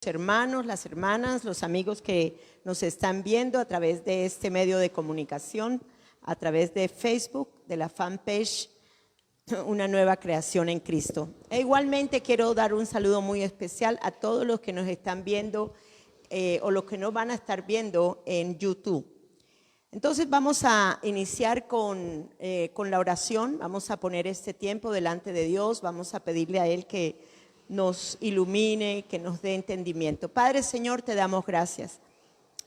Hermanos, las hermanas, los amigos que nos están viendo a través de este medio de comunicación, a través de Facebook, de la fanpage Una Nueva Creación en Cristo. E igualmente quiero dar un saludo muy especial a todos los que nos están viendo o los que nos van a estar viendo en YouTube. Entonces vamos a iniciar con la oración. Vamos a poner este tiempo delante de Dios. Vamos a pedirle a Él que nos ilumine, que nos dé entendimiento. Padre, Señor, te damos gracias.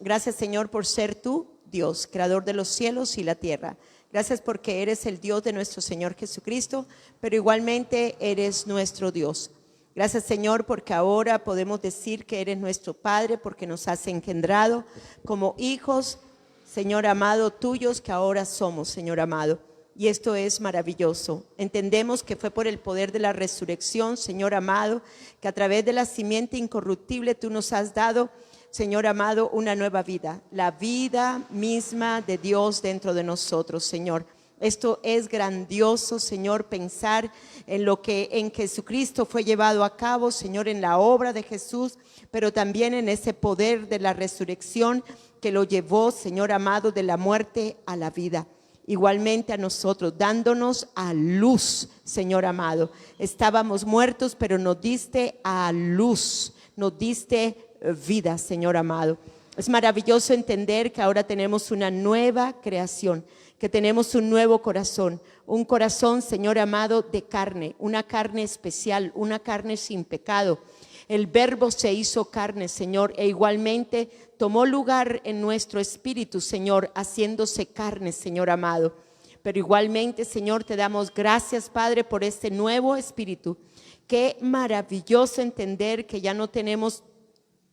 Gracias, Señor, por ser tú, Dios, creador de los cielos y la tierra. Gracias porque eres el Dios de nuestro Señor Jesucristo, pero igualmente eres nuestro Dios. Gracias, Señor, porque ahora podemos decir que eres nuestro Padre, porque nos has engendrado como hijos, Señor amado, tuyos que ahora somos, Señor amado. Y esto es maravilloso. Entendemos que fue por el poder de la resurrección, Señor amado, que a través de la simiente incorruptible tú nos has dado, Señor amado, una nueva vida. La vida misma de Dios dentro de nosotros, Señor. Esto es grandioso, Señor, pensar en lo que en Jesucristo fue llevado a cabo, Señor, en la obra de Jesús, pero también en ese poder de la resurrección que lo llevó, Señor amado, de la muerte a la vida. Igualmente a nosotros, dándonos a luz, Señor amado. Estábamos muertos, pero nos diste a luz, nos diste vida, Señor amado. Es maravilloso entender que ahora tenemos una nueva creación, que tenemos un nuevo corazón, un corazón, Señor amado, de carne, una carne especial, una carne sin pecado. El Verbo se hizo carne, Señor, e igualmente tomó lugar en nuestro espíritu, Señor, haciéndose carne, Señor amado. Pero igualmente, Señor, te damos gracias, Padre, por este nuevo espíritu. Qué maravilloso entender que ya no tenemos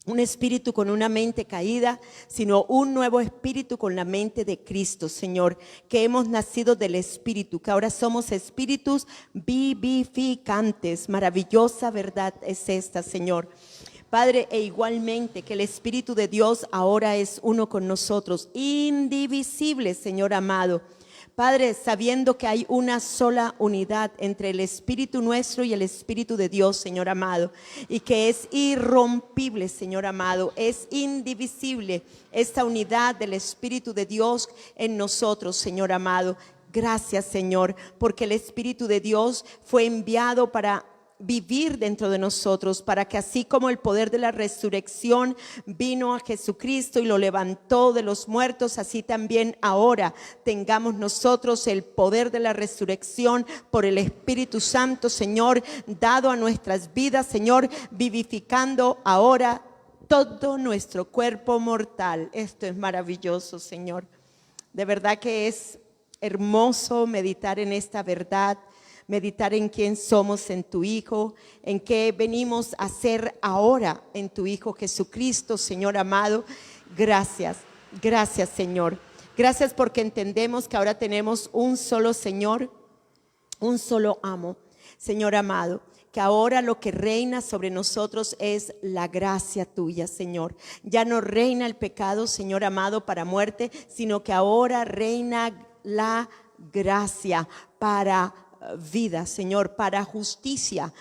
un espíritu con una mente caída, sino un nuevo espíritu con la mente de Cristo, Señor, que hemos nacido del espíritu, que ahora somos espíritus vivificantes. Maravillosa verdad es esta, Señor. Padre, e igualmente que el Espíritu de Dios ahora es uno con nosotros, indivisible, Señor amado. Padre, sabiendo que hay una sola unidad entre el Espíritu nuestro y el Espíritu de Dios, Señor amado, y que es irrompible, Señor amado, es indivisible esta unidad del Espíritu de Dios en nosotros, Señor amado. Gracias, Señor, porque el Espíritu de Dios fue enviado para vivir dentro de nosotros, para que así como el poder de la resurrección vino a Jesucristo y lo levantó de los muertos, así también ahora tengamos nosotros el poder de la resurrección por el Espíritu Santo, Señor, dado a nuestras vidas, Señor, vivificando ahora todo nuestro cuerpo mortal. Esto es maravilloso, Señor. De verdad que es hermoso meditar en esta verdad, meditar en quién somos en tu Hijo, en qué venimos a ser ahora en tu Hijo Jesucristo, Señor amado. Gracias, gracias, Señor. Gracias porque entendemos que ahora tenemos un solo Señor, un solo amo, Señor amado. Que ahora lo que reina sobre nosotros es la gracia tuya, Señor. Ya no reina el pecado, Señor amado, para muerte, sino que ahora reina la gracia para vida, Señor, para justicia,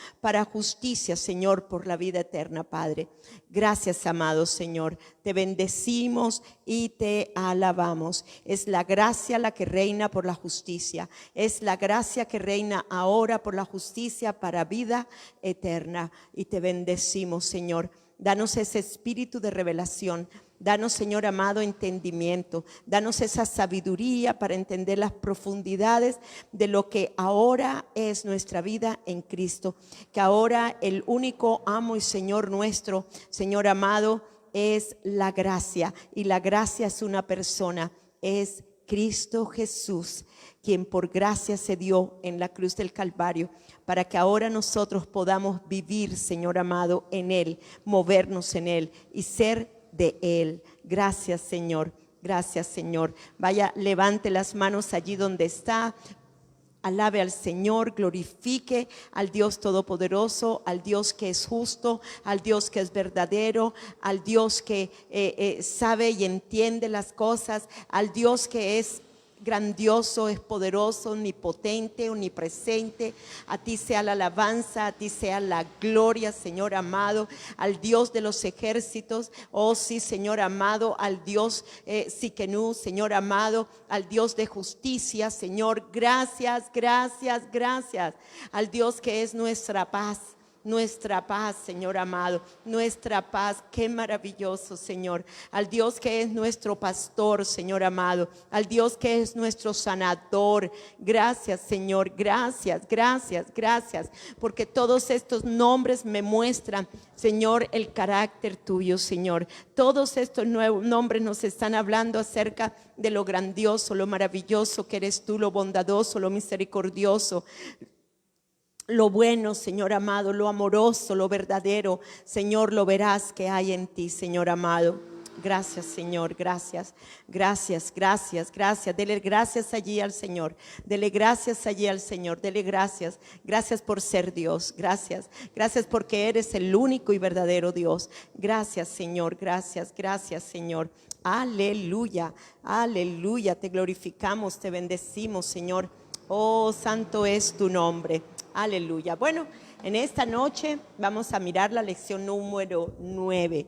Señor, por la vida eterna, Padre. Gracias, amado Señor. Te bendecimos y te alabamos. Es la gracia la que reina por la justicia. Es la gracia que reina ahora por la justicia para vida eterna. Y te bendecimos, Señor. Danos ese espíritu de revelación. Danos, Señor amado, entendimiento. Danos esa sabiduría para entender las profundidades de lo que ahora es nuestra vida en Cristo. Que ahora el único amo y Señor nuestro, Señor amado, es la gracia. Y la gracia es una persona, es Cristo Jesús, quien por gracia se dio en la cruz del Calvario, para que ahora nosotros podamos vivir, Señor amado, en Él, movernos en Él y ser de Él. Gracias, Señor. Gracias, Señor. Vaya, levante las manos allí donde está. Alabe al Señor, glorifique al Dios Todopoderoso, al Dios que es justo, al Dios que es verdadero, al Dios que sabe y entiende las cosas, al Dios que es grandioso, es poderoso, omnipotente, omnipresente. A ti sea la alabanza, a ti sea la gloria, Señor amado, al Dios de los ejércitos. Oh sí, Señor amado, al Dios Siquenú, Señor amado, al Dios de justicia, Señor. Gracias, gracias, gracias. Al Dios que es nuestra paz. Nuestra paz, Señor amado, nuestra paz, qué maravilloso, Señor. Al Dios que es nuestro pastor, Señor amado, al Dios que es nuestro sanador. Gracias, Señor, gracias, gracias, gracias, porque todos estos nombres me muestran, Señor, el carácter tuyo, Señor. Todos estos nuevos nombres nos están hablando acerca de lo grandioso, lo maravilloso que eres tú, lo bondadoso, lo misericordioso, lo bueno, Señor amado, lo amoroso, lo verdadero, Señor, lo veraz que hay en ti, Señor amado. Gracias, Señor, gracias, gracias, gracias, gracias. Dele gracias allí al Señor, dele gracias allí al Señor, dele gracias. Gracias por ser Dios, gracias, gracias porque eres el único y verdadero Dios. Gracias, Señor, gracias, gracias, Señor. Aleluya, aleluya, te glorificamos, te bendecimos, Señor. Oh, santo es tu nombre. Aleluya. Bueno, en esta noche vamos a mirar la lección número 9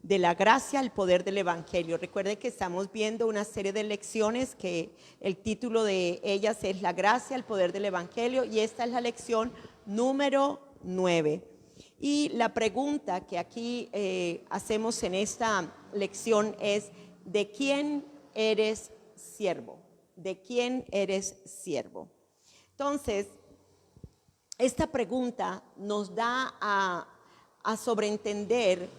de la gracia al poder del evangelio. Recuerde que estamos viendo una serie de lecciones que el título de ellas es la gracia al poder del evangelio, y esta es la lección número 9. Y la pregunta que aquí hacemos en esta lección es: ¿de quién eres siervo? ¿De quién eres siervo? Entonces, esta pregunta nos da a sobreentender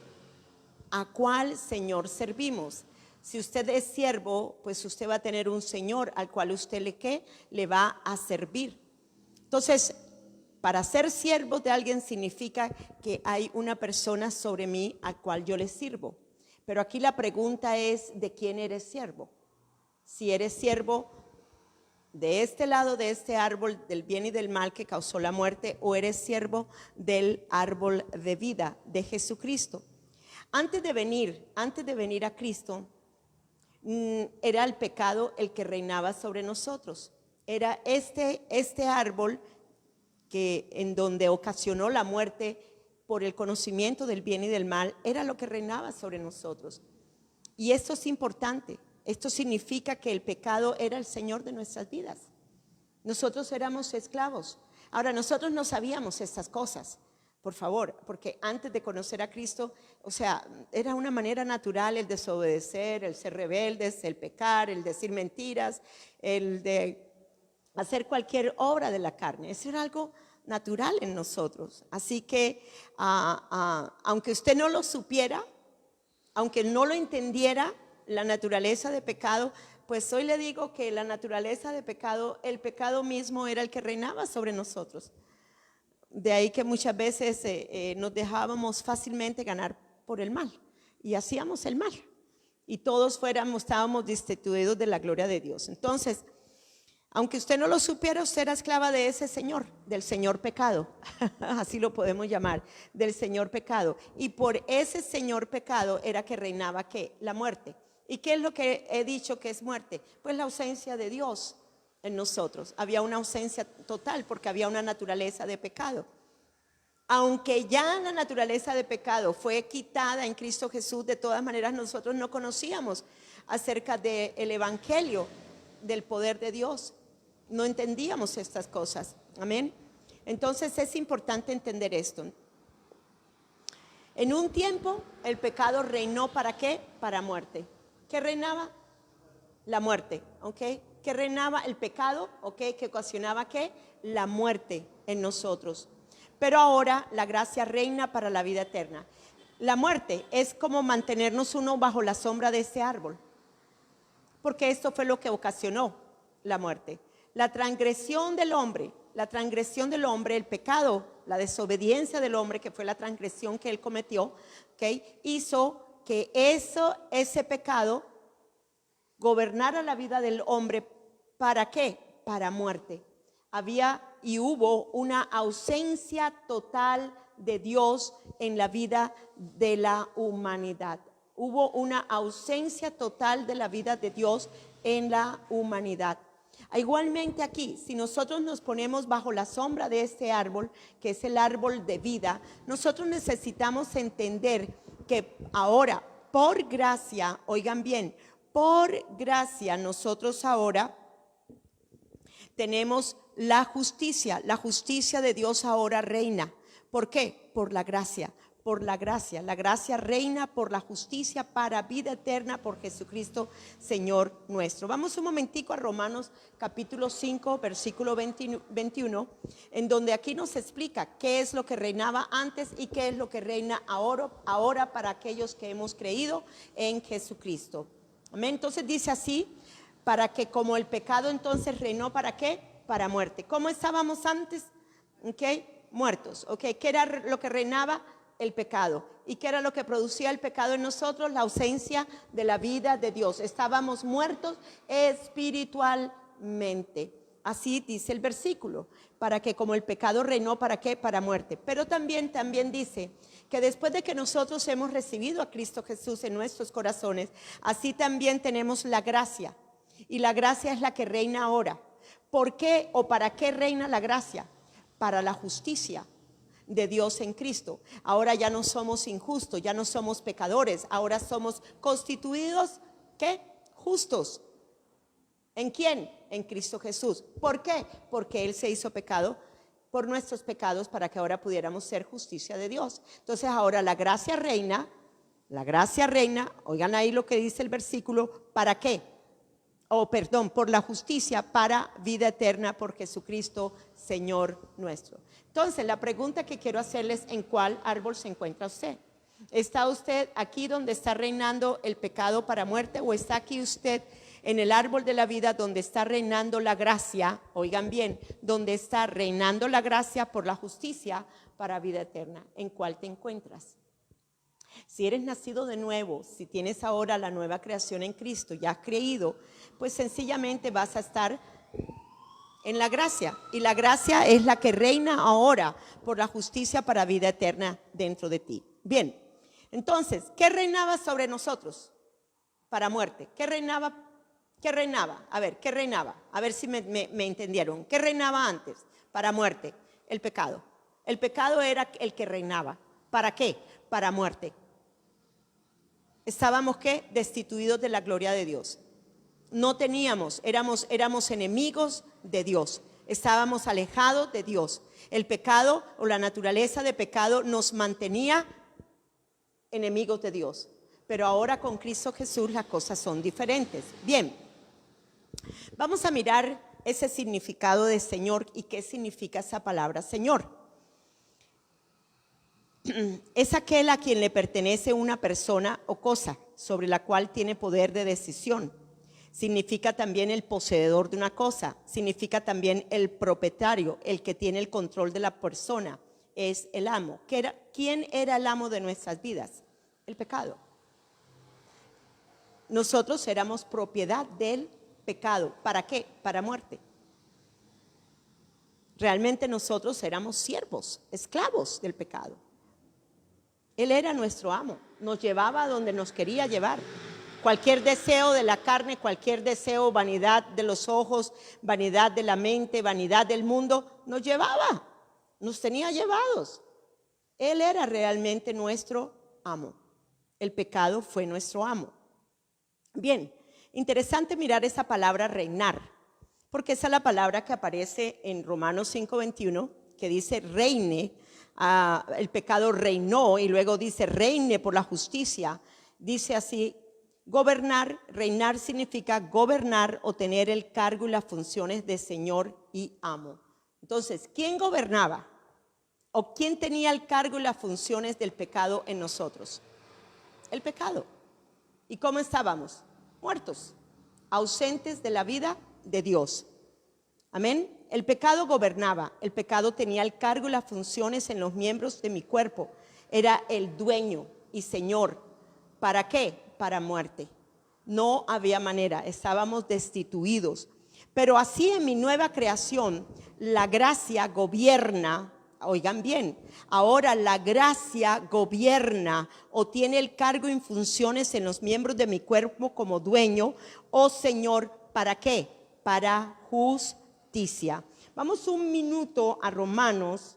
a cuál Señor servimos. Si usted es siervo, pues usted va a tener un Señor al cual usted le va a servir. Entonces, para ser siervo de alguien significa que hay una persona sobre mí al cual yo le sirvo. Pero aquí la pregunta es: ¿de quién eres siervo? Si eres siervo de este lado de este árbol del bien y del mal que causó la muerte, o eres siervo del árbol de vida de Jesucristo. Antes de venir a Cristo, era el pecado el que reinaba sobre nosotros. Era este árbol que en donde ocasionó la muerte por el conocimiento del bien y del mal, era lo que reinaba sobre nosotros. Y esto es importante. Esto significa que el pecado era el Señor de nuestras vidas. Nosotros éramos esclavos. Ahora, nosotros no sabíamos estas cosas, por favor, porque antes de conocer a Cristo, o sea, era una manera natural el desobedecer, el ser rebeldes, el pecar, el decir mentiras, el de hacer cualquier obra de la carne. Eso era algo natural en nosotros. Así que, aunque usted no lo supiera, aunque no lo entendiera, la naturaleza de pecado, pues hoy le digo que la naturaleza de pecado, el pecado mismo era el que reinaba sobre nosotros. De ahí que muchas veces nos dejábamos fácilmente ganar por el mal y hacíamos el mal, y todos estábamos destituidos de la gloria de Dios. Entonces, aunque usted no lo supiera, usted era esclava de ese señor, del señor pecado, así lo podemos llamar, del señor pecado. Y por ese señor pecado era que reinaba, ¿qué? La muerte. ¿Y qué es lo que he dicho que es muerte? Pues la ausencia de Dios en nosotros. Había una ausencia total porque había una naturaleza de pecado. Aunque ya la naturaleza de pecado fue quitada en Cristo Jesús, de todas maneras nosotros no conocíamos acerca del evangelio, del poder de Dios. No entendíamos estas cosas. Amén. Entonces es importante entender esto. En un tiempo el pecado reinó, ¿para qué? Para muerte. ¿Qué reinaba? La muerte, ¿ok? ¿Qué reinaba? El pecado, ¿ok? ¿Que ocasionaba qué? La muerte en nosotros. Pero ahora la gracia reina para la vida eterna. La muerte es como mantenernos uno bajo la sombra de ese árbol, porque esto fue lo que ocasionó la muerte. La transgresión del hombre, el pecado, la desobediencia del hombre, que fue la transgresión que él cometió, ¿okay? Hizo que ese pecado gobernara la vida del hombre. ¿Para qué? Para muerte. Había y hubo una ausencia total de Dios en la vida de la humanidad. Hubo una ausencia total de la vida de Dios en la humanidad. Igualmente aquí, si nosotros nos ponemos bajo la sombra de este árbol, que es el árbol de vida, nosotros necesitamos entender que ahora, por gracia, oigan bien, por gracia nosotros ahora tenemos la justicia de Dios ahora reina. ¿Por qué? Por la gracia. La gracia reina por la justicia para vida eterna por Jesucristo, Señor nuestro. Vamos un momentico a Romanos capítulo 5, versículo 21, en donde aquí nos explica qué es lo que reinaba antes y qué es lo que reina ahora para aquellos que hemos creído en Jesucristo. Amén. Entonces dice así, para que como el pecado entonces reinó, ¿para qué? Para muerte. ¿Cómo estábamos antes? Muertos. ¿Qué era lo que reinaba? El pecado. ¿Y qué era lo que producía el pecado en nosotros? La ausencia de la vida de Dios. Estábamos muertos espiritualmente. Así dice el versículo. Para que como el pecado reinó, ¿para qué? Para muerte. Pero también dice que después de que nosotros hemos recibido a Cristo Jesús en nuestros corazones, así también tenemos la gracia. Y la gracia es la que reina ahora. ¿Por qué o para qué reina la gracia? Para la justicia de Dios en Cristo. Ahora ya no somos injustos, ya no somos pecadores, ahora somos constituidos, ¿qué? Justos. ¿En quién? En Cristo Jesús. ¿Por qué? Porque Él se hizo pecado por nuestros pecados para que ahora pudiéramos ser justicia de Dios. Entonces ahora la gracia reina, oigan ahí lo que dice el versículo, ¿para qué? Por la justicia para vida eterna por Jesucristo, Señor nuestro. Entonces, la pregunta que quiero hacerles, ¿en cuál árbol se encuentra usted? ¿Está usted aquí donde está reinando el pecado para muerte o está aquí usted en el árbol de la vida donde está reinando la gracia? Oigan bien, donde está reinando la gracia por la justicia para vida eterna. ¿En cuál te encuentras? Si eres nacido de nuevo, si tienes ahora la nueva creación en Cristo, ya has creído, pues sencillamente vas a estar en la gracia. Y la gracia es la que reina ahora por la justicia para vida eterna dentro de ti. Bien, entonces, ¿qué reinaba sobre nosotros? Para muerte. ¿Qué reinaba? A ver, ¿qué reinaba? A ver si me entendieron. ¿Qué reinaba antes? Para muerte. El pecado. El pecado era el que reinaba. ¿Para qué? Para muerte. Estábamos, ¿qué? Destituidos de la gloria de Dios. No teníamos, éramos enemigos de Dios. Estábamos alejados de Dios. El pecado o la naturaleza de pecado nos mantenía enemigos de Dios. Pero ahora con Cristo Jesús las cosas son diferentes. Bien, vamos a mirar ese significado de Señor y qué significa esa palabra Señor. Es aquel a quien le pertenece una persona o cosa sobre la cual tiene poder de decisión. Significa también el poseedor de una cosa, significa también el propietario, el que tiene el control de la persona, es el amo. ¿Quién era el amo de nuestras vidas? El pecado. Nosotros éramos propiedad del pecado. ¿Para qué? Para muerte. Realmente nosotros éramos siervos, esclavos del pecado. Él era nuestro amo, nos llevaba a donde nos quería llevar. Cualquier deseo de la carne, cualquier deseo, vanidad de los ojos, vanidad de la mente, vanidad del mundo, nos llevaba, nos tenía llevados. Él era realmente nuestro amo. El pecado fue nuestro amo. Bien, interesante mirar esa palabra reinar, porque esa es la palabra que aparece en Romanos 5:21, que dice reine. El pecado reinó y luego dice reine por la justicia. Dice así, gobernar, reinar significa gobernar o tener el cargo y las funciones de señor y amo. Entonces, ¿quién gobernaba? ¿O quién tenía el cargo y las funciones del pecado en nosotros? El pecado. ¿Y cómo estábamos? Muertos, ausentes de la vida de Dios. Amén. El pecado gobernaba, el pecado tenía el cargo y las funciones en los miembros de mi cuerpo. Era el dueño y señor. ¿Para qué? Para muerte. No había manera, estábamos destituidos. Pero así en mi nueva creación, la gracia gobierna oigan bien, ahora la gracia gobierna o tiene el cargo y funciones en los miembros de mi cuerpo como dueño, oh Señor, ¿para qué? Para justicia. Vamos un minuto a Romanos,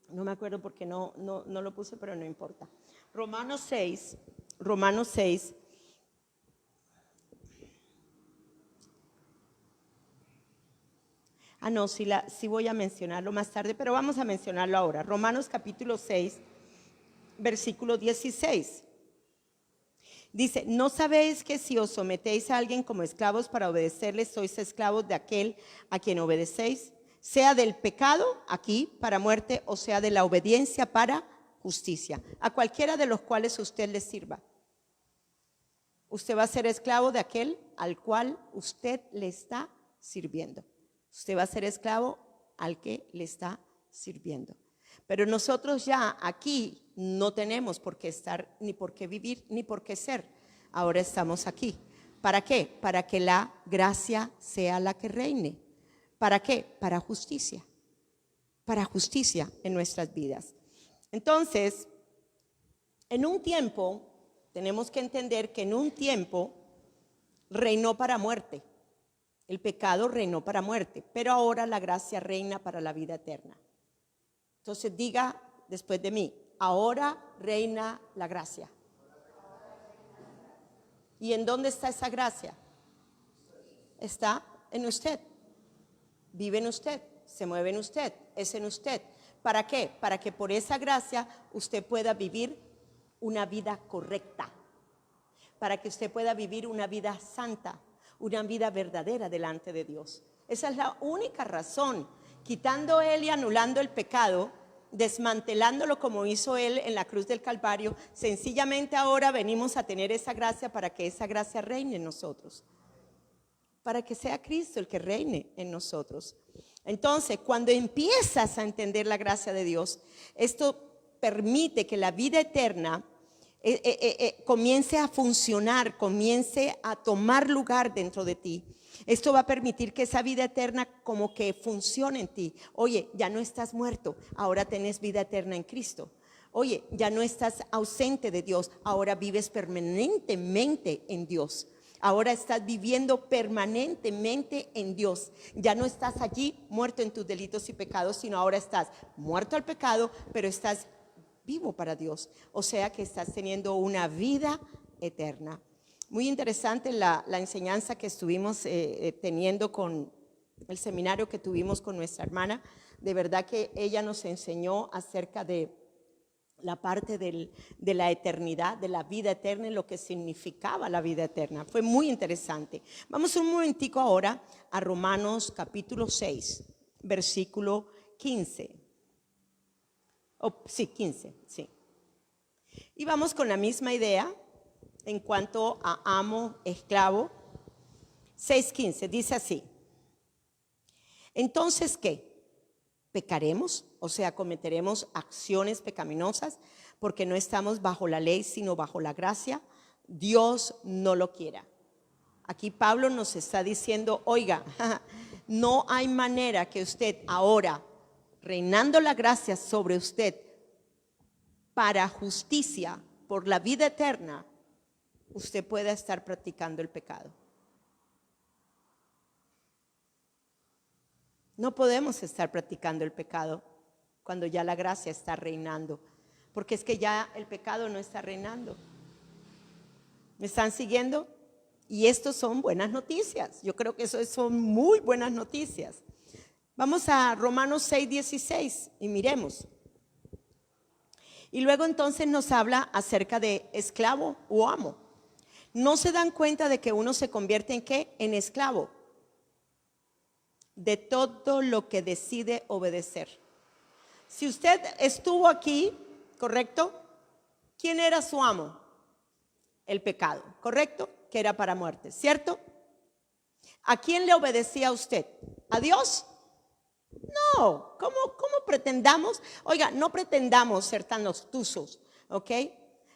no me acuerdo porque no lo puse, pero no importa. Romanos 6. No, sí voy a mencionarlo más tarde, pero vamos a mencionarlo ahora. Romanos capítulo 6, versículo 16. Dice, ¿no sabéis que si os sometéis a alguien como esclavos para obedecerles, sois esclavos de aquel a quien obedecéis? Sea del pecado, aquí, para muerte, o sea de la obediencia para justicia. A cualquiera de los cuales usted le sirva. Usted va a ser esclavo de aquel al cual usted le está sirviendo. Usted va a ser esclavo al que le está sirviendo. Pero nosotros ya aquí no tenemos por qué estar, ni por qué vivir, ni por qué ser. Ahora estamos aquí. ¿Para qué? Para que la gracia sea la que reine. ¿Para qué? Para justicia. Para justicia en nuestras vidas. Entonces, en un tiempo, tenemos que entender que en un tiempo reinó para muerte. El pecado reinó para muerte, pero ahora la gracia reina para la vida eterna. Entonces diga después de mí, ahora reina la gracia. ¿Y en dónde está esa gracia? Está en usted, vive en usted, se mueve en usted, es en usted. ¿Para qué? Para que por esa gracia usted pueda vivir una vida correcta, para que usted pueda vivir una vida santa, una vida verdadera delante de Dios. Esa es la única razón. Quitando Él y anulando el pecado, desmantelándolo como hizo Él en la cruz del Calvario, sencillamente ahora venimos a tener esa gracia para que esa gracia reine en nosotros. Para que sea Cristo el que reine en nosotros. Entonces, cuando empiezas a entender la gracia de Dios, esto permite que la vida eterna comience a funcionar, comience a tomar lugar dentro de ti. Esto va a permitir que esa vida eterna como que funcione en ti. Oye, ya no estás muerto, ahora tenés vida eterna en Cristo. Oye, ya no estás ausente de Dios, ahora vives permanentemente en Dios. Ahora estás viviendo permanentemente en Dios. Ya no estás allí muerto en tus delitos y pecados, sino ahora estás muerto al pecado, pero estás vivo para Dios. O sea que estás teniendo una vida eterna. Muy interesante la enseñanza que estuvimos teniendo con el seminario que tuvimos con nuestra hermana. De verdad que ella nos enseñó acerca de la parte de la eternidad, de la vida eterna y lo que significaba la vida eterna. Fue muy interesante. Vamos un momentico ahora a Romanos capítulo 6, versículo 15. Sí, 15, sí. Y vamos con la misma idea en cuanto a amo, esclavo. 6:15, dice así. Entonces, ¿qué? ¿Pecaremos? O sea, cometeremos acciones pecaminosas porque no estamos bajo la ley, sino bajo la gracia. Dios no lo quiera. Aquí Pablo nos está diciendo, oiga, no hay manera que usted ahora, reinando la gracia sobre usted para justicia, por la vida eterna, usted pueda estar practicando el pecado. No podemos estar practicando el pecado cuando ya la gracia está reinando, porque es que ya el pecado no está reinando. ¿Me están siguiendo? Y estos son buenas noticias. Yo creo que eso son muy buenas noticias. Vamos a Romanos 6:16 y miremos. Y luego entonces nos habla acerca de esclavo o amo. ¿No se dan cuenta de que uno se convierte en qué? En esclavo de todo lo que decide obedecer. Si usted estuvo aquí, ¿correcto? ¿Quién era su amo? El pecado, ¿correcto? Que era para muerte, ¿cierto? ¿A quién le obedecía usted? ¿A Dios? No, ¿cómo pretendamos? Oiga, no pretendamos ser tan obtusos, ¿ok?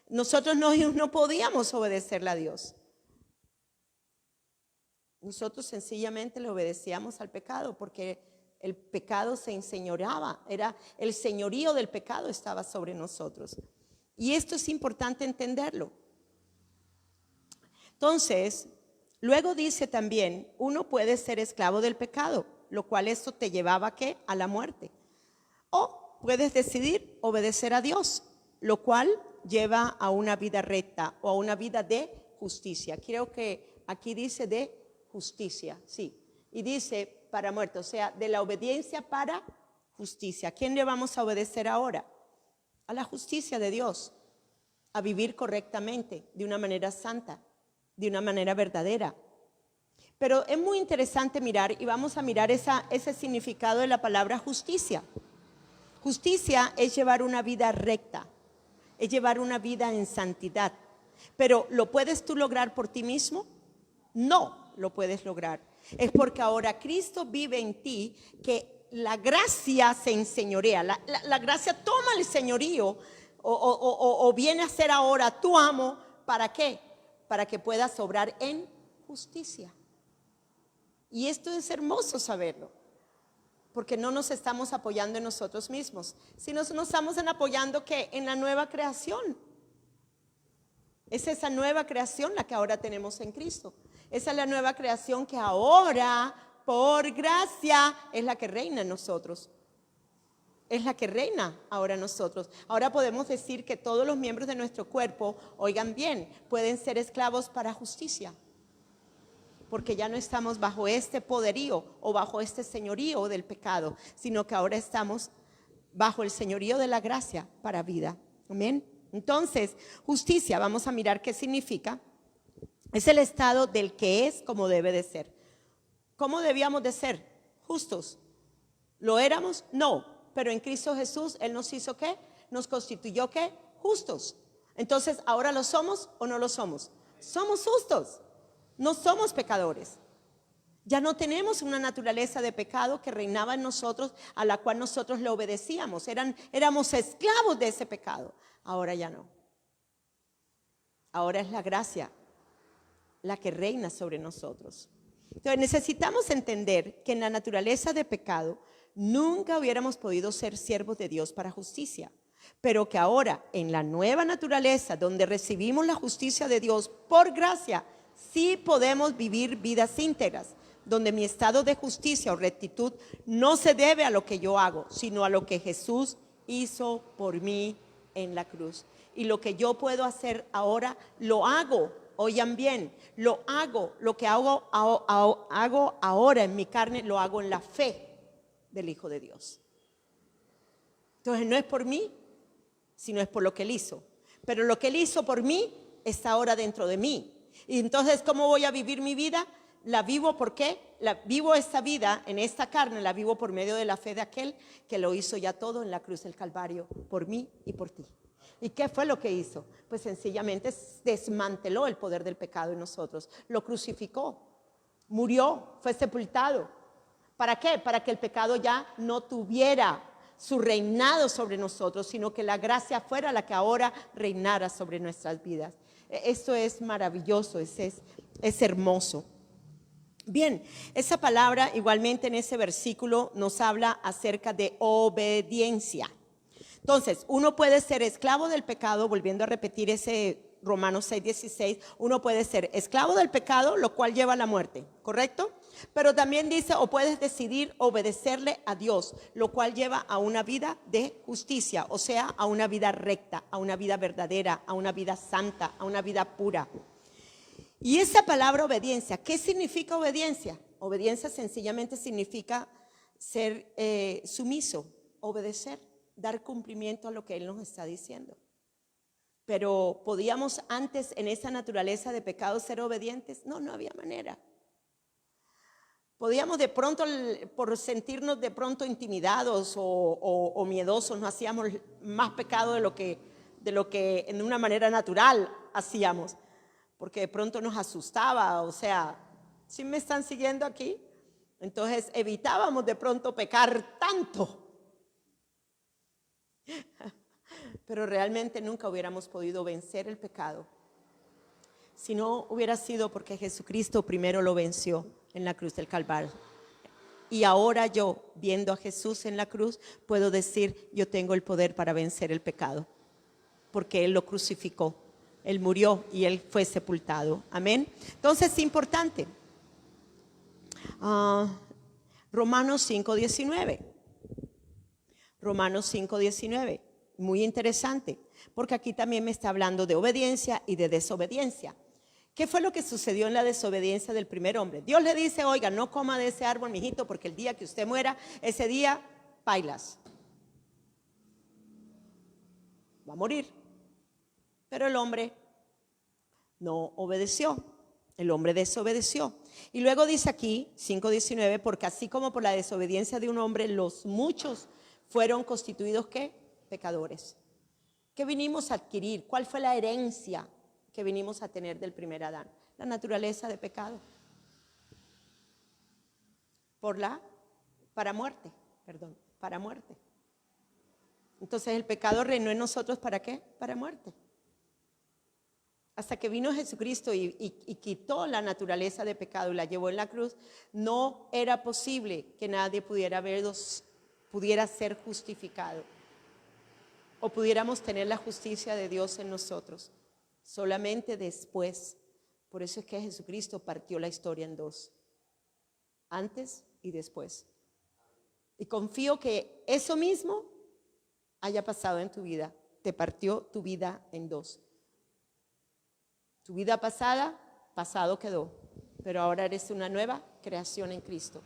Nosotros no podíamos obedecerle a Dios. Nosotros sencillamente le obedecíamos al pecado porque El pecado se enseñoreaba, era el señorío del pecado estaba sobre nosotros. Y esto es importante entenderlo. Entonces, luego dice también, uno puede ser esclavo del pecado, lo cual esto te llevaba ¿a qué? A la muerte. O puedes decidir obedecer a Dios, lo cual lleva a una vida recta o a una vida de justicia. Creo que aquí dice de justicia, sí. Y dice para muerte, o sea, de la obediencia para justicia. ¿A quién le vamos a obedecer ahora? A la justicia de Dios, a vivir correctamente, de una manera santa, de una manera verdadera. Pero es muy interesante mirar, y vamos a mirar ese significado de la palabra justicia. Justicia es llevar una vida recta, es llevar una vida en santidad. Pero ¿lo puedes tú lograr por ti mismo? No lo puedes lograr. Es porque ahora Cristo vive en ti que la gracia se enseñorea. La gracia toma el señorío o viene a ser ahora tu amo. ¿Para qué? Para que puedas obrar en justicia. Y esto es hermoso saberlo. Porque no nos estamos apoyando en nosotros mismos, sino nos estamos apoyando ¿qué? En la nueva creación. Es esa nueva creación la que ahora tenemos en Cristo. Esa es la nueva creación que ahora, por gracia, es la que reina en nosotros. Es la que reina ahora en nosotros. Ahora podemos decir que todos los miembros de nuestro cuerpo, oigan bien, pueden ser esclavos para justicia. Porque ya no estamos bajo este poderío o bajo este señorío del pecado, sino que ahora estamos bajo el señorío de la gracia para vida. Amén. Entonces, justicia, vamos a mirar qué significa. Es el estado del que es como debe de ser. ¿Cómo debíamos de ser? Justos. ¿Lo éramos? No. Pero en Cristo Jesús, Él nos hizo ¿qué? Nos constituyó ¿qué? Justos. Entonces, ¿ahora lo somos o no lo somos? Somos justos. No somos pecadores. Ya no tenemos una naturaleza de pecado que reinaba en nosotros, a la cual nosotros le obedecíamos. Éramos esclavos de ese pecado. Ahora ya no. Ahora es la gracia la que reina sobre nosotros. Entonces necesitamos entender que en la naturaleza de pecado nunca hubiéramos podido ser siervos de Dios para justicia. Pero que ahora en la nueva naturaleza, donde recibimos la justicia de Dios por gracia, sí podemos vivir vidas íntegras, donde mi estado de justicia o rectitud no se debe a lo que yo hago, sino a lo que Jesús hizo por mí en la cruz. Y lo que yo puedo hacer ahora, lo hago, oigan bien, lo que hago ahora en mi carne, lo hago en la fe del Hijo de Dios. Entonces no es por mí, sino es por lo que Él hizo. Pero lo que Él hizo por mí está ahora dentro de mí. Y entonces, ¿cómo voy a vivir mi vida? La vivo, ¿por qué? Vivo esta vida en esta carne, la vivo por medio de la fe de aquel que lo hizo ya todo en la cruz del Calvario, por mí y por ti. ¿Y qué fue lo que hizo? Pues sencillamente desmanteló el poder del pecado en nosotros, lo crucificó, murió, fue sepultado. ¿Para qué? Para que el pecado ya no tuviera su reinado sobre nosotros, sino que la gracia fuera la que ahora reinara sobre nuestras vidas. Esto es maravilloso, es hermoso. Bien, esa palabra igualmente en ese versículo nos habla acerca de obediencia. Entonces, uno puede ser esclavo del pecado, volviendo a repetir ese Romanos 6:16, uno puede ser esclavo del pecado, lo cual lleva a la muerte, ¿correcto? Pero también dice, o puedes decidir obedecerle a Dios, lo cual lleva a una vida de justicia, o sea, a una vida recta, a una vida verdadera, a una vida santa, a una vida pura. Y esa palabra obediencia, ¿qué significa obediencia? Obediencia sencillamente significa ser sumiso, obedecer, dar cumplimiento a lo que Él nos está diciendo. Pero ¿podíamos antes en esa naturaleza de pecado ser obedientes? No, no había manera. Podíamos de pronto, por sentirnos de pronto intimidados o miedosos, no hacíamos más pecado de lo que en una manera natural hacíamos. Porque de pronto nos asustaba, o sea, ¿sí me están siguiendo aquí? Entonces evitábamos de pronto pecar tanto. Pero realmente nunca hubiéramos podido vencer el pecado si no hubiera sido porque Jesucristo primero lo venció en la cruz del Calvario. Y ahora yo, viendo a Jesús en la cruz, puedo decir, yo tengo el poder para vencer el pecado, porque Él lo crucificó, Él murió y Él fue sepultado. Amén. Entonces es importante. Romanos 5:19. Romanos 5:19. Muy interesante, porque aquí también me está hablando de obediencia y de desobediencia. ¿Qué fue lo que sucedió en la desobediencia del primer hombre? Dios le dice, oiga, no coma de ese árbol, mijito, porque el día que usted muera, ese día, pailas, va a morir. Pero el hombre no obedeció, el hombre desobedeció. Y luego dice aquí, 5:19, porque así como por la desobediencia de un hombre, los muchos fueron constituidos, ¿qué? Pecadores. ¿Qué vinimos a adquirir? ¿Cuál fue la herencia que vinimos a tener del primer Adán? La naturaleza de pecado. Para muerte. Entonces el pecado reinó en nosotros, ¿para qué? Para muerte. Hasta que vino Jesucristo y quitó la naturaleza de pecado y la llevó en la cruz, no era posible que nadie pudiera ser justificado o pudiéramos tener la justicia de Dios en nosotros. Solamente después. Por eso es que Jesucristo partió la historia en dos, antes y después. Y confío que eso mismo haya pasado en tu vida. Te partió tu vida en dos. Tu vida pasada, pasado quedó, pero ahora eres una nueva creación en Cristo.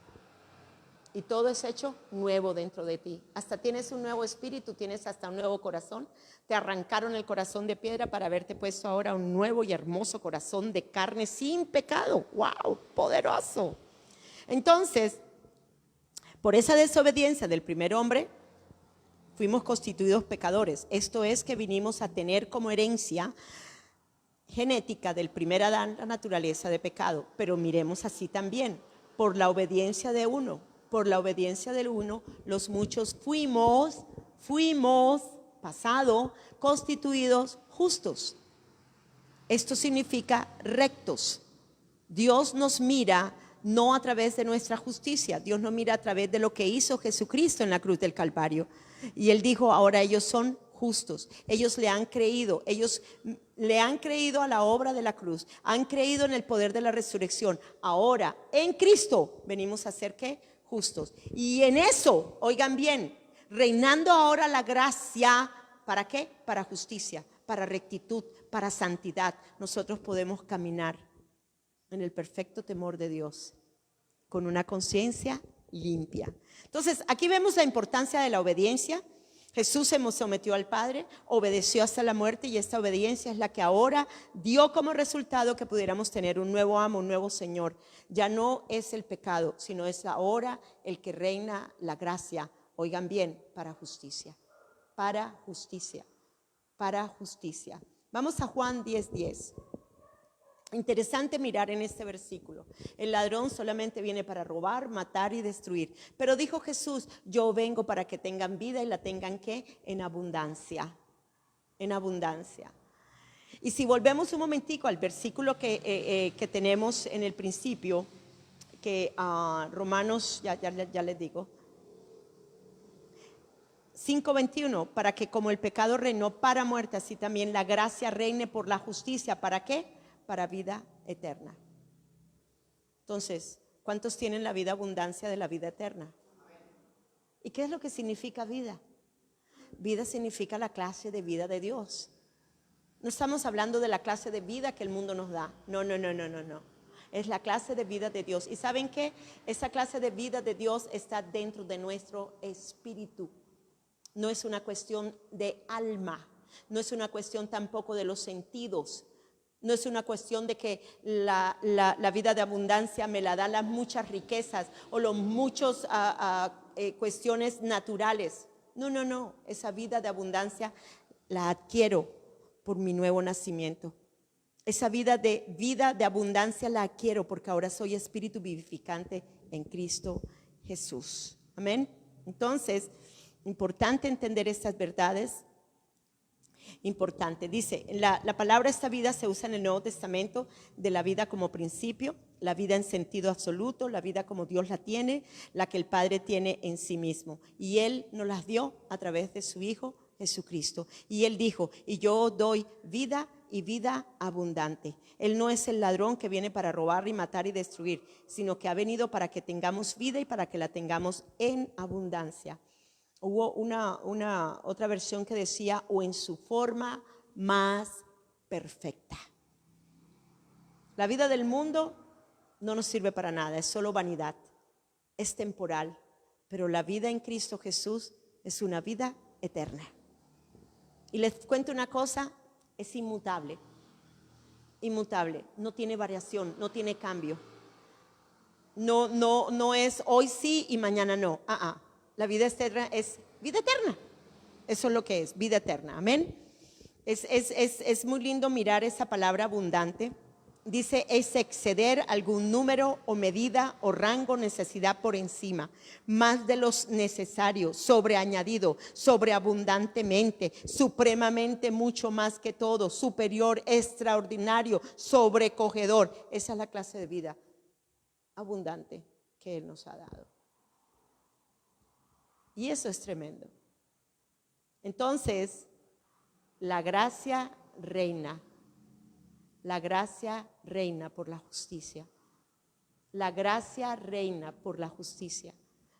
Y todo es hecho nuevo dentro de ti. Hasta tienes un nuevo espíritu, tienes hasta un nuevo corazón. Te arrancaron el corazón de piedra para haberte puesto ahora un nuevo y hermoso corazón de carne sin pecado. ¡Wow! Poderoso. Entonces, por esa desobediencia del primer hombre, fuimos constituidos pecadores. Esto es que vinimos a tener como herencia genética del primer Adán la naturaleza de pecado. Pero miremos así también, por la obediencia de uno, los muchos fuimos constituidos justos. Esto significa rectos. Dios nos mira no a través de nuestra justicia, Dios nos mira a través de lo que hizo Jesucristo en la cruz del Calvario. Y Él dijo, ahora ellos son justos. Ellos le han creído a la obra de la cruz, han creído en el poder de la resurrección. Ahora, en Cristo, venimos a ser, ¿qué? Justos. Y en eso, oigan bien, reinando ahora la gracia, ¿para qué? Para justicia, para rectitud, para santidad. Nosotros podemos caminar en el perfecto temor de Dios, con una conciencia limpia. Entonces, aquí vemos la importancia de la obediencia. Jesús se sometió al Padre, obedeció hasta la muerte, y esta obediencia es la que ahora dio como resultado que pudiéramos tener un nuevo amo, un nuevo Señor. Ya no es el pecado, sino es ahora el que reina la gracia. Oigan bien, para justicia. Vamos a Juan 10:10. Interesante mirar en este versículo. El ladrón solamente viene para robar, matar y destruir. Pero dijo Jesús, yo vengo para que tengan vida y la tengan, ¿qué? En abundancia. En abundancia. Y si volvemos un momentico al versículo que tenemos en el principio, que Romanos, ya les digo, 5:21, para que como el pecado reinó para muerte, así también la gracia reine por la justicia. ¿Para qué? Para vida eterna. Entonces, ¿cuántos tienen la vida abundancia de la vida eterna? ¿Y qué es lo que significa vida? Vida significa la clase de vida de Dios. No estamos hablando de la clase de vida que el mundo nos da. No. Es la clase de vida de Dios. ¿Y saben qué? Esa clase de vida de Dios está dentro de nuestro espíritu. No es una cuestión de alma. No es una cuestión tampoco de los sentidos. No es una cuestión de que la vida de abundancia me la dan las muchas riquezas o los muchos cuestiones naturales. No. Esa vida de abundancia la adquiero por mi nuevo nacimiento. Esa vida de abundancia la adquiero porque ahora soy espíritu vivificante en Cristo Jesús. Amén. Entonces, importante entender estas verdades. Importante. Dice, la palabra esta vida se usa en el Nuevo Testamento de la vida como principio, la vida en sentido absoluto, la vida como Dios la tiene, la que el Padre tiene en sí mismo. Y Él nos las dio a través de su Hijo Jesucristo. Y Él dijo, y yo doy vida y vida abundante. Él no es el ladrón que viene para robar y matar y destruir, sino que ha venido para que tengamos vida y para que la tengamos en abundancia. Hubo una otra versión que decía, o en su forma más perfecta. La vida del mundo no nos sirve para nada, es solo vanidad, es temporal, pero la vida en Cristo Jesús es una vida eterna. Y les cuento una cosa, es inmutable, inmutable, no tiene variación, no tiene cambio. No es hoy sí y mañana no. La vida eterna es vida eterna. Eso es lo que es, vida eterna. Amén. Es muy lindo mirar esa palabra abundante. Dice, es exceder algún número o medida o rango, necesidad por encima, más de los necesarios, sobreañadido, sobreabundantemente, supremamente mucho más que todo, superior, extraordinario, sobrecogedor. Esa es la clase de vida abundante que Él nos ha dado. Y eso es tremendo. Entonces, la gracia reina. La gracia reina por la justicia. La gracia reina por la justicia.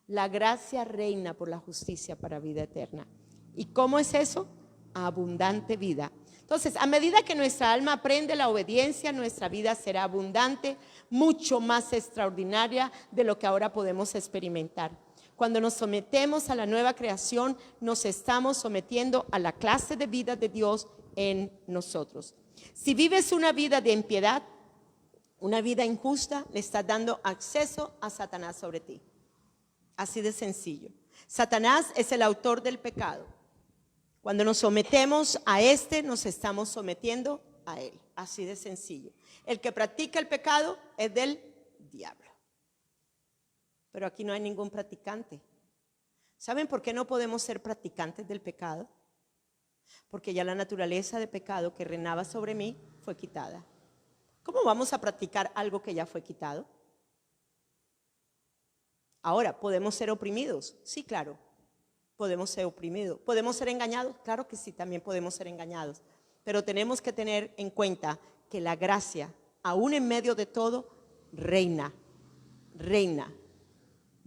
La gracia reina por la justicia para vida eterna. ¿Y cómo es eso? Abundante vida. Entonces, a medida que nuestra alma aprende la obediencia, nuestra vida será abundante, mucho más extraordinaria de lo que ahora podemos experimentar. Cuando nos sometemos a la nueva creación, nos estamos sometiendo a la clase de vida de Dios en nosotros. Si vives una vida de impiedad, una vida injusta, le estás dando acceso a Satanás sobre ti. Así de sencillo. Satanás es el autor del pecado. Cuando nos sometemos a nos estamos sometiendo a él. Así de sencillo. El que practica el pecado es del diablo. Pero aquí no hay ningún practicante. ¿Saben por qué no podemos ser practicantes del pecado? Porque ya la naturaleza de pecado que reinaba sobre mí fue quitada. ¿Cómo vamos a practicar algo que ya fue quitado? Ahora, ¿podemos ser oprimidos? Sí, claro. Podemos ser oprimidos. ¿Podemos ser engañados? Claro que sí, también podemos ser engañados. Pero tenemos que tener en cuenta que la gracia, aún en medio de todo, reina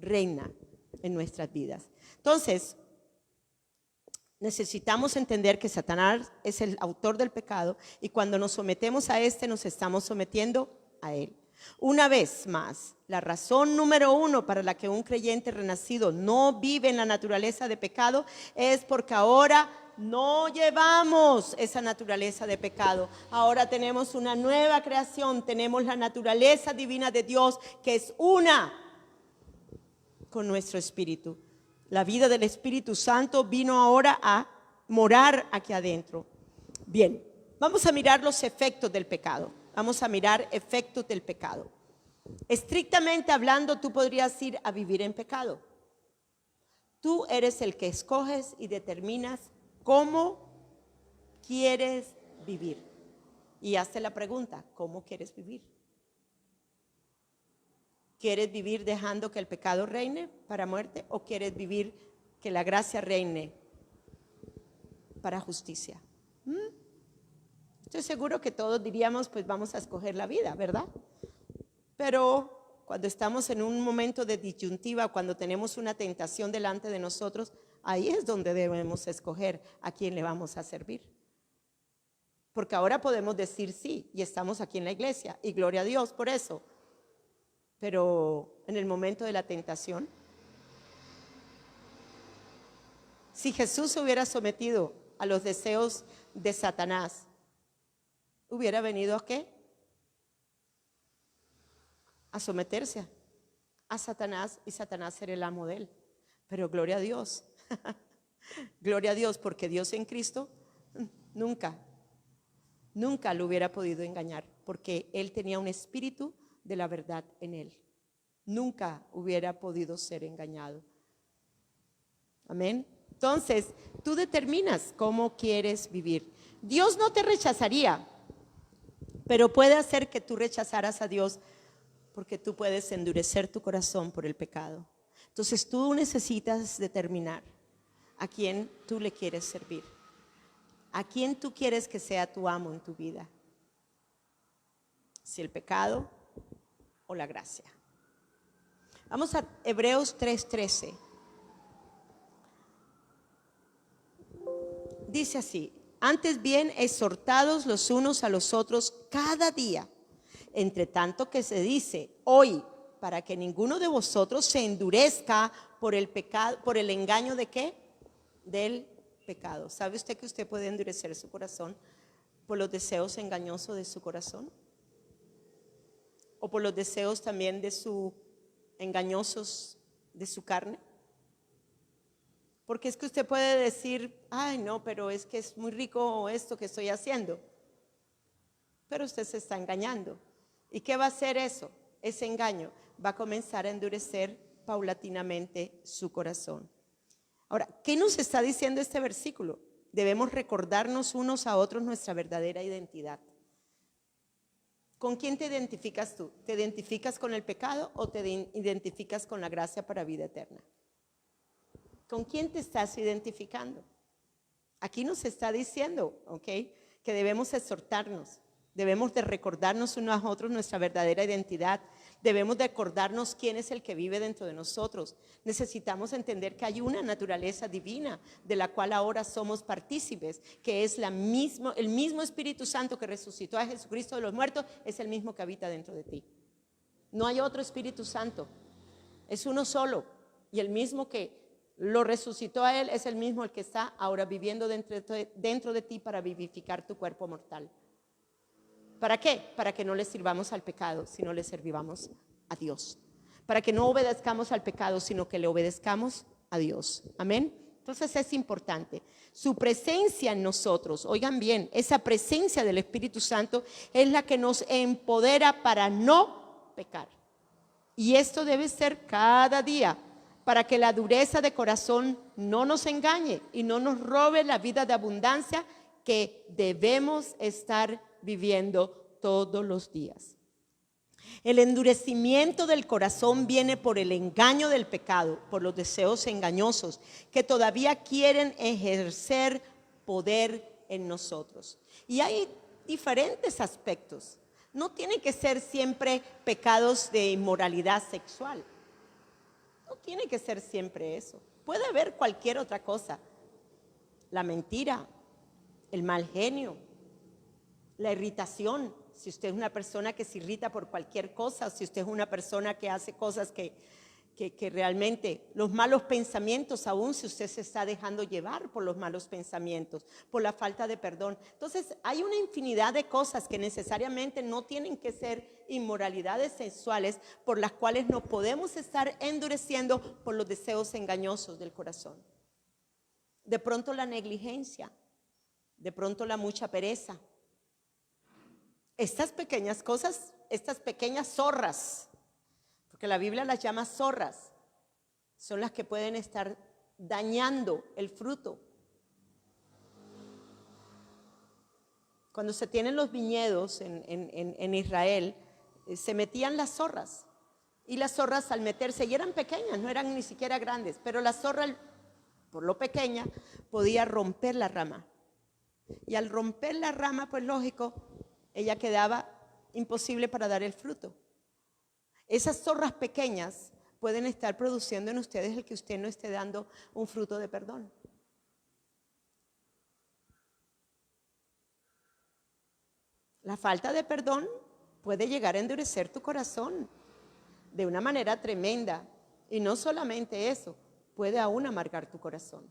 en nuestras vidas. Entonces, necesitamos entender que Satanás es el autor del pecado y cuando nos sometemos a nos estamos sometiendo a él. Una vez más, la razón número 1 para la que un creyente renacido no vive en la naturaleza de pecado es porque ahora no llevamos esa naturaleza de pecado. Ahora tenemos una nueva creación, tenemos la naturaleza divina de Dios que es una con nuestro espíritu. La vida del Espíritu Santo vino ahora a morar aquí adentro. Bien, vamos a mirar los efectos del pecado. Vamos a mirar efectos del pecado. Estrictamente hablando, tú podrías ir a vivir en pecado. Tú eres el que escoges y determinas cómo quieres vivir. Y hazte la pregunta, ¿cómo quieres vivir? ¿Quieres vivir dejando que el pecado reine para muerte o quieres vivir que la gracia reine para justicia? Estoy seguro que todos diríamos, pues vamos a escoger la vida, ¿verdad? Pero cuando estamos en un momento de disyuntiva, cuando tenemos una tentación delante de nosotros, ahí es donde debemos escoger a quién le vamos a servir. Porque ahora podemos decir sí y estamos aquí en la iglesia y gloria a Dios por eso. Pero en el momento de la tentación, si Jesús se hubiera sometido a los deseos de Satanás, ¿hubiera venido a qué? A someterse a Satanás y Satanás era el amo de él. Pero gloria a Dios, gloria a Dios, porque Dios en Cristo nunca lo hubiera podido engañar, porque él tenía un espíritu de la verdad en él. Nunca hubiera podido ser engañado. Amén. Entonces, tú determinas cómo quieres vivir. Dios no te rechazaría, pero puede hacer que tú rechazaras a Dios porque tú puedes endurecer tu corazón por el pecado. Entonces tú necesitas determinar a quién tú le quieres servir, a quién tú quieres que sea tu amo en tu vida, si el pecado o la gracia. Vamos a Hebreos 3:13. Dice así: antes bien, exhortados los unos a los otros cada día, entre tanto que se dice hoy, para que ninguno de vosotros se endurezca por el pecado, por el engaño de ¿qué? Del pecado. ¿Sabe usted que usted puede endurecer su corazón por los deseos engañosos de su corazón? O por los deseos también engañosos de su carne. Porque es que usted puede decir, ay no, pero es que es muy rico esto que estoy haciendo. Pero usted se está engañando. ¿Y qué va a hacer eso? Ese engaño va a comenzar a endurecer paulatinamente su corazón. Ahora, ¿qué nos está diciendo este versículo? Debemos recordarnos unos a otros nuestra verdadera identidad. ¿Con quién te identificas tú? ¿Te identificas con el pecado o te identificas con la gracia para vida eterna? ¿Con quién te estás identificando? Aquí nos está diciendo, ¿ok?, que debemos exhortarnos, debemos de recordarnos unos a otros nuestra verdadera identidad, debemos de acordarnos quién es el que vive dentro de nosotros. Necesitamos entender que hay una naturaleza divina de la cual ahora somos partícipes, que es el mismo Espíritu Santo que resucitó a Jesucristo de los muertos, es el mismo que habita dentro de ti. No hay otro Espíritu Santo, es uno solo, y el mismo que lo resucitó a él es el mismo el que está ahora viviendo dentro de ti para vivificar tu cuerpo mortal. ¿Para qué? Para que no le sirvamos al pecado, sino le servimos a Dios. Para que no obedezcamos al pecado, sino que le obedezcamos a Dios. Amén. Entonces es importante. Su presencia en nosotros, oigan bien, esa presencia del Espíritu Santo es la que nos empodera para no pecar. Y esto debe ser cada día, para que la dureza de corazón no nos engañe y no nos robe la vida de abundancia que debemos estar viviendo todos los días. El endurecimiento del corazón viene por el engaño del pecado, por los deseos engañosos que todavía quieren ejercer poder en nosotros. Y hay diferentes aspectos. No tienen que ser siempre pecados de inmoralidad sexual. No tiene que ser siempre eso. Puede haber cualquier otra cosa. La mentira, el mal genio, la irritación. Si usted es una persona que se irrita por cualquier cosa, si usted es una persona que hace cosas que realmente, los malos pensamientos, aún si usted se está dejando llevar por los malos pensamientos, por la falta de perdón. Entonces hay una infinidad de cosas que necesariamente no tienen que ser inmoralidades sexuales, por las cuales nos podemos estar endureciendo por los deseos engañosos del corazón. De pronto la negligencia, de pronto la mucha pereza. Estas pequeñas cosas, estas pequeñas zorras, porque la Biblia las llama zorras, son las que pueden estar dañando el fruto. Cuando se tienen los viñedos en Israel, se metían las zorras, y las zorras al meterse, y eran pequeñas, no eran ni siquiera grandes, pero la zorra, por lo pequeña, podía romper la rama, y al romper la rama, pues lógico, ella quedaba imposible para dar el fruto. Esas zorras pequeñas pueden estar produciendo en ustedes el que usted no esté dando un fruto de perdón. La falta de perdón puede llegar a endurecer tu corazón de una manera tremenda. Y no solamente eso, puede aún amargar tu corazón.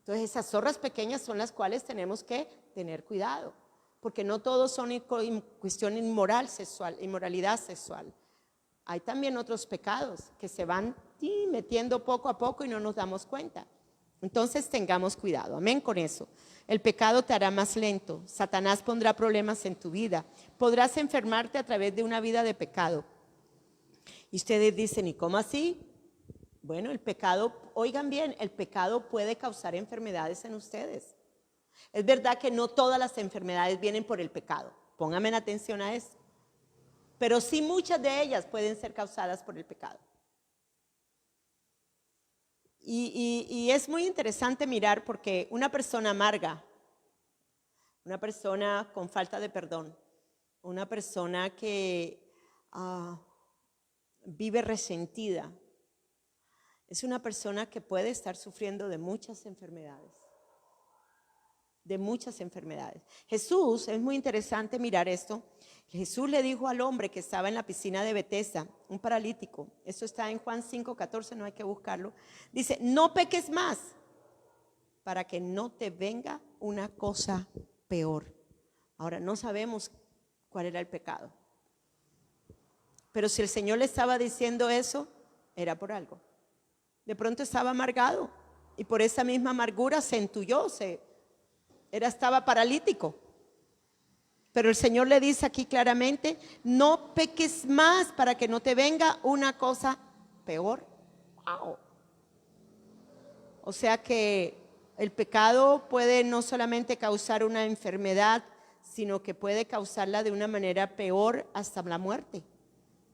Entonces esas zorras pequeñas son las cuales tenemos que tener cuidado, porque no todos son cuestión inmoralidad sexual. Hay también otros pecados que se van metiendo poco a poco y no nos damos cuenta. Entonces tengamos cuidado, amén con eso. El pecado te hará más lento, Satanás pondrá problemas en tu vida, podrás enfermarte a través de una vida de pecado. Y ustedes dicen, ¿y cómo así? Bueno, el pecado, oigan bien, el pecado puede causar enfermedades en ustedes. Es verdad que no todas las enfermedades vienen por el pecado. Pónganme atención a eso. Pero sí muchas de ellas pueden ser causadas por el pecado. Y es muy interesante mirar porque una persona amarga, una persona con falta de perdón, una persona que vive resentida, es una persona que puede estar sufriendo de muchas enfermedades. De muchas enfermedades. Jesús, es muy interesante mirar esto. Jesús le dijo al hombre que estaba en la piscina de Betesda, un paralítico, eso está en Juan 5:14, no hay que buscarlo. Dice, no peques más para que no te venga una cosa peor. Ahora, no sabemos cuál era el pecado. Pero si el Señor le estaba diciendo eso, era por algo. De pronto estaba amargado y por esa misma amargura se entuyó, estaba paralítico. Pero el Señor le dice aquí claramente, no peques más para que no te venga una cosa peor. Wow. O sea que el pecado puede no solamente causar una enfermedad, sino que puede causarla de una manera peor hasta la muerte.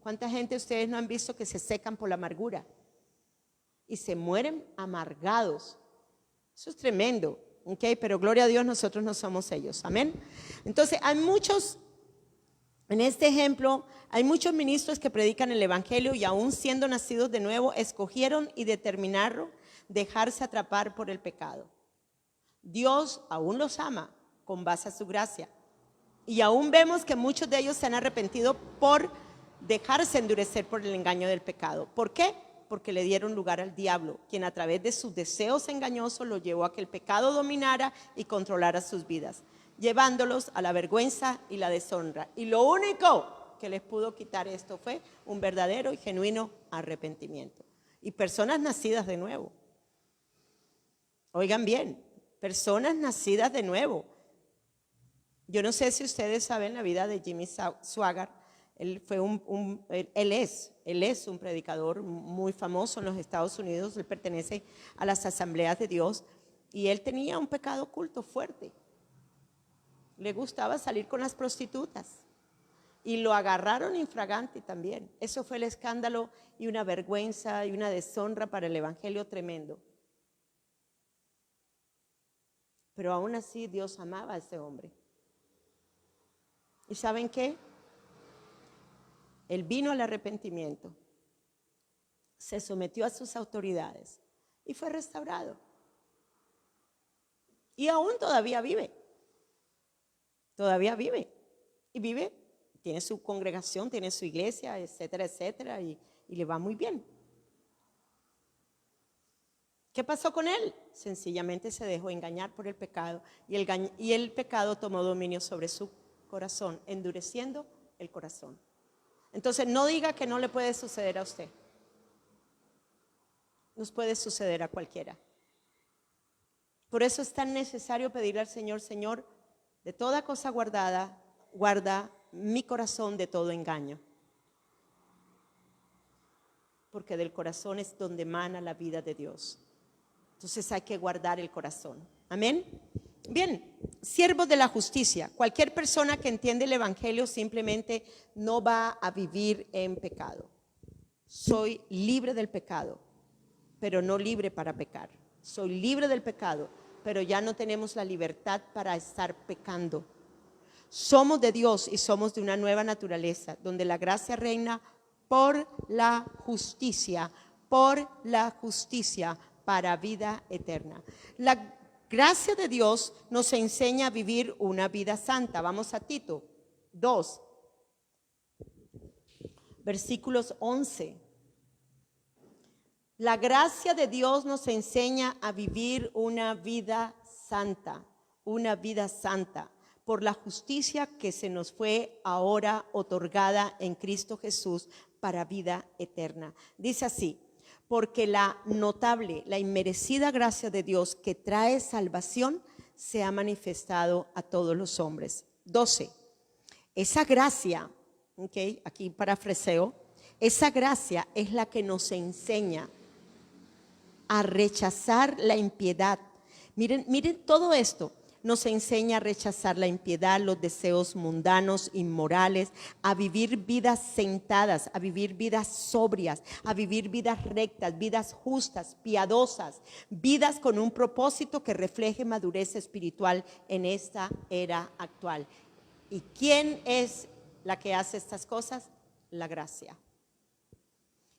¿Cuánta gente ustedes no han visto que se secan por la amargura? Y se mueren amargados. Eso es tremendo. Okay, pero gloria a Dios, nosotros no somos ellos, amén. Entonces hay muchos, en este ejemplo, hay muchos ministros que predican el evangelio y aún siendo nacidos de nuevo, escogieron y determinaron dejarse atrapar por el pecado. Dios aún los ama con base a su gracia y aún vemos que muchos de ellos se han arrepentido por dejarse endurecer por el engaño del pecado. ¿Por qué? Porque le dieron lugar al diablo, quien a través de sus deseos engañosos los llevó a que el pecado dominara y controlara sus vidas, llevándolos a la vergüenza y la deshonra. Y lo único que les pudo quitar esto fue un verdadero y genuino arrepentimiento. Y personas nacidas de nuevo. Oigan bien, personas nacidas de nuevo. Yo no sé si ustedes saben la vida de Jimmy Swaggart. Él es un predicador muy famoso en los Estados Unidos. Él pertenece a las Asambleas de Dios y él tenía un pecado oculto fuerte. Le gustaba salir con las prostitutas y lo agarraron infragante también. Eso fue el escándalo y una vergüenza y una deshonra para el evangelio tremendo. Pero aún así Dios amaba a ese hombre. ¿Y saben qué? Él vino al arrepentimiento, se sometió a sus autoridades y fue restaurado. Y aún todavía vive. Todavía vive. Y vive, tiene su congregación, tiene su iglesia, etcétera, etcétera, y le va muy bien. ¿Qué pasó con él? Sencillamente se dejó engañar por el pecado y el pecado tomó dominio sobre su corazón, endureciendo el corazón. Entonces no diga que no le puede suceder a usted. Nos puede suceder a cualquiera. Por eso es tan necesario pedirle al Señor, Señor, de toda cosa guardada, guarda mi corazón de todo engaño. Porque del corazón es donde emana la vida de Dios. Entonces hay que guardar el corazón. Amén. Bien, siervos de la justicia. Cualquier persona que entiende el evangelio simplemente no va a vivir en pecado. Soy libre del pecado, pero no libre para pecar. Soy libre del pecado, pero ya no tenemos la libertad para estar pecando. Somos de Dios y somos de una nueva naturaleza, donde la gracia reina por la justicia para vida eterna. La gracia de Dios nos enseña a vivir una vida santa. Vamos a Tito 2, versículos 11. La gracia de Dios nos enseña a vivir una vida santa por la justicia que se nos fue ahora otorgada en Cristo Jesús para vida eterna. Dice así: porque la notable, la inmerecida gracia de Dios que trae salvación se ha manifestado a todos los hombres. 12. Esa gracia, aquí parafraseo, esa gracia es la que nos enseña a rechazar la impiedad. Miren todo esto. nos enseña a rechazar la impiedad, los deseos mundanos, inmorales, a vivir vidas sentadas, a vivir vidas sobrias, a vivir vidas rectas, vidas justas, piadosas, vidas con un propósito que refleje madurez espiritual en esta era actual. ¿Y quién es la que hace estas cosas? La gracia.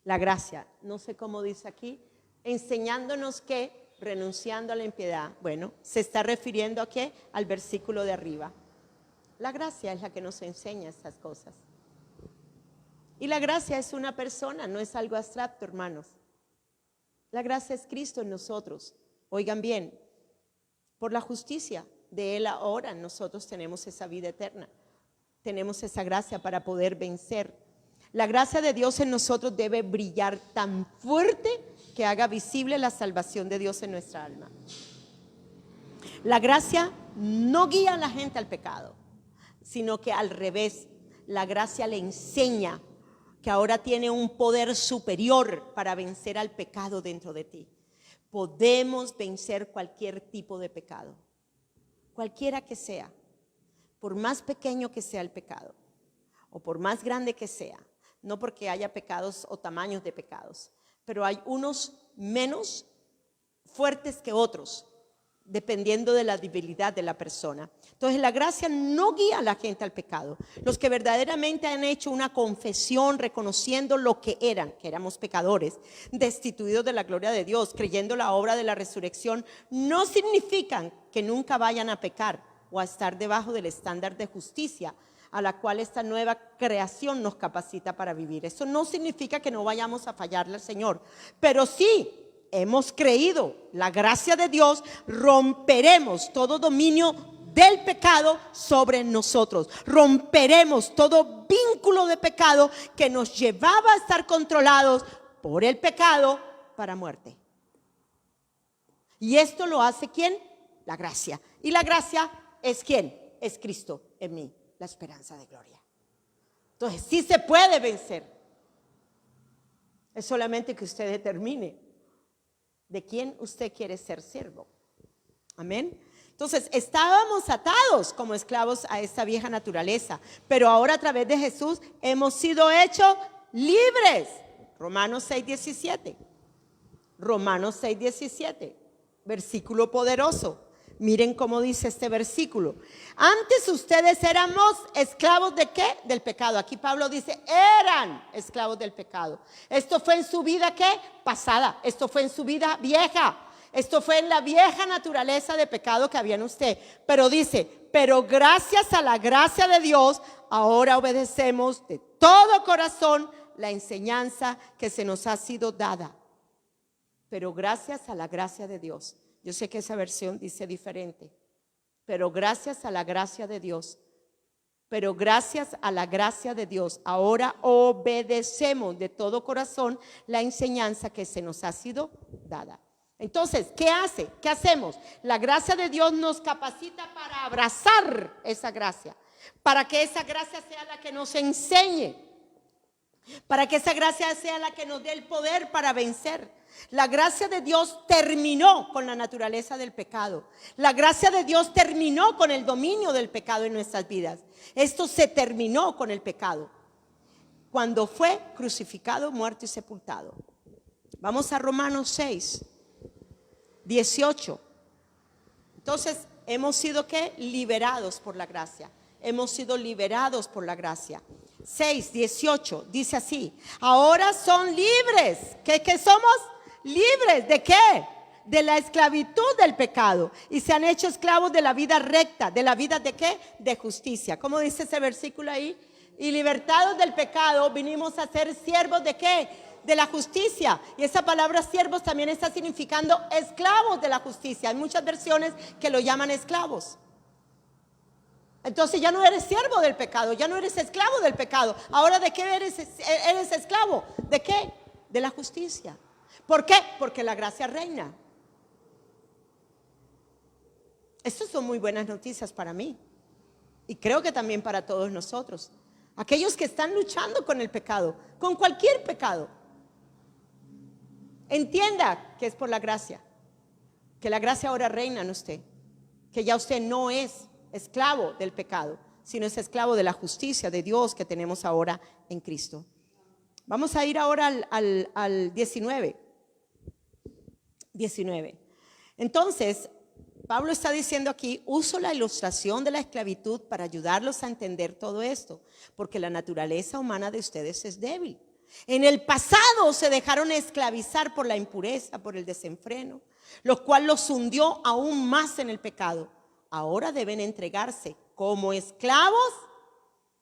La gracia, no sé cómo dice aquí, enseñándonos que renunciando a la impiedad, bueno, se está refiriendo a qué? Al versículo de arriba. La gracia es la que nos enseña estas cosas. Y la gracia es una persona, no es algo abstracto, hermanos. La gracia es Cristo en nosotros. Oigan bien, por la justicia de Él ahora nosotros tenemos esa vida eterna. Tenemos esa gracia para poder vencer. La gracia de Dios en nosotros debe brillar tan fuerte que haga visible la salvación de Dios en nuestra alma. La gracia no guía a la gente al pecado, sino que al revés, la gracia le enseña que ahora tiene un poder superior para vencer al pecado dentro de ti. Podemos vencer cualquier tipo de pecado, cualquiera que sea, por más pequeño que sea el pecado o por más grande que sea. No porque haya pecados o tamaños de pecados, pero hay unos menos fuertes que otros, dependiendo de la debilidad de la persona. Entonces la gracia no guía a la gente al pecado. Los que verdaderamente han hecho una confesión reconociendo lo que eran, que éramos pecadores, destituidos de la gloria de Dios, creyendo la obra de la resurrección, no significan que nunca vayan a pecar o a estar debajo del estándar de justicia a la cual esta nueva creación nos capacita para vivir. Eso no significa que no vayamos a fallarle al Señor, pero sí hemos creído la gracia de Dios, romperemos todo dominio del pecado sobre nosotros, romperemos todo vínculo de pecado que nos llevaba a estar controlados por el pecado para muerte. Y esto lo hace ¿quién? La gracia. Y la gracia es ¿quién? Es Cristo en mí, la esperanza de gloria. Entonces sí se puede vencer. Es solamente que usted determine de quién usted quiere ser siervo. Amén. Entonces estábamos atados como esclavos a esta vieja naturaleza, pero ahora a través de Jesús hemos sido hechos libres. Romanos 6:17. Romanos 6:17. Versículo poderoso. Miren cómo dice este versículo. Antes ustedes éramos esclavos ¿de qué? Del pecado. Aquí Pablo dice, eran esclavos del pecado. Esto fue en su vida ¿qué? Pasada. Esto fue en su vida vieja. Esto fue en la vieja naturaleza de pecado que había en usted. Pero dice, pero gracias a la gracia de Dios, ahora obedecemos de todo corazón la enseñanza que se nos ha sido dada. Pero gracias a la gracia de Dios. Yo sé que esa versión dice diferente, pero gracias a la gracia de Dios, pero gracias a la gracia de Dios, ahora obedecemos de todo corazón la enseñanza que se nos ha sido dada. Entonces, ¿qué hace? ¿Qué hacemos? La gracia de Dios nos capacita para abrazar esa gracia, para que esa gracia sea la que nos enseñe, para que esa gracia sea la que nos dé el poder para vencer. La gracia de Dios terminó con la naturaleza del pecado. La gracia de Dios terminó con el dominio del pecado en nuestras vidas. Esto se terminó con el pecado cuando fue crucificado, muerto y sepultado. Vamos a Romanos 6:18. Entonces, hemos sido ¿qué? Liberados por la gracia. Hemos sido liberados por la gracia. 6:18 dice así: ahora son libres. ¿Qué somos? ¿Libres de qué? De la esclavitud del pecado. Y se han hecho esclavos de la vida recta. ¿De la vida de qué? De justicia. ¿Cómo dice ese versículo ahí? Y libertados del pecado, vinimos a ser siervos de qué? De la justicia. Y esa palabra siervos también está significando esclavos de la justicia. Hay muchas versiones que lo llaman esclavos. Entonces ya no eres siervo del pecado, ya no eres esclavo del pecado. Ahora ¿de qué eres esclavo? ¿De qué? De la justicia. ¿Por qué? Porque la gracia reina. Estas son muy buenas noticias para mí y creo que también para todos nosotros. Aquellos que están luchando con el pecado, con cualquier pecado, entienda que es por la gracia, que la gracia ahora reina en usted. que ya usted no es esclavo del pecado, sino es esclavo de la justicia de Dios que tenemos ahora en Cristo. Vamos a ir ahora al 19. Entonces, Pablo está diciendo aquí, uso la ilustración de la esclavitud para ayudarlos a entender todo esto, porque la naturaleza humana de ustedes es débil. En el pasado se dejaron esclavizar por la impureza, por el desenfreno, lo cual los hundió aún más en el pecado. Ahora deben entregarse como esclavos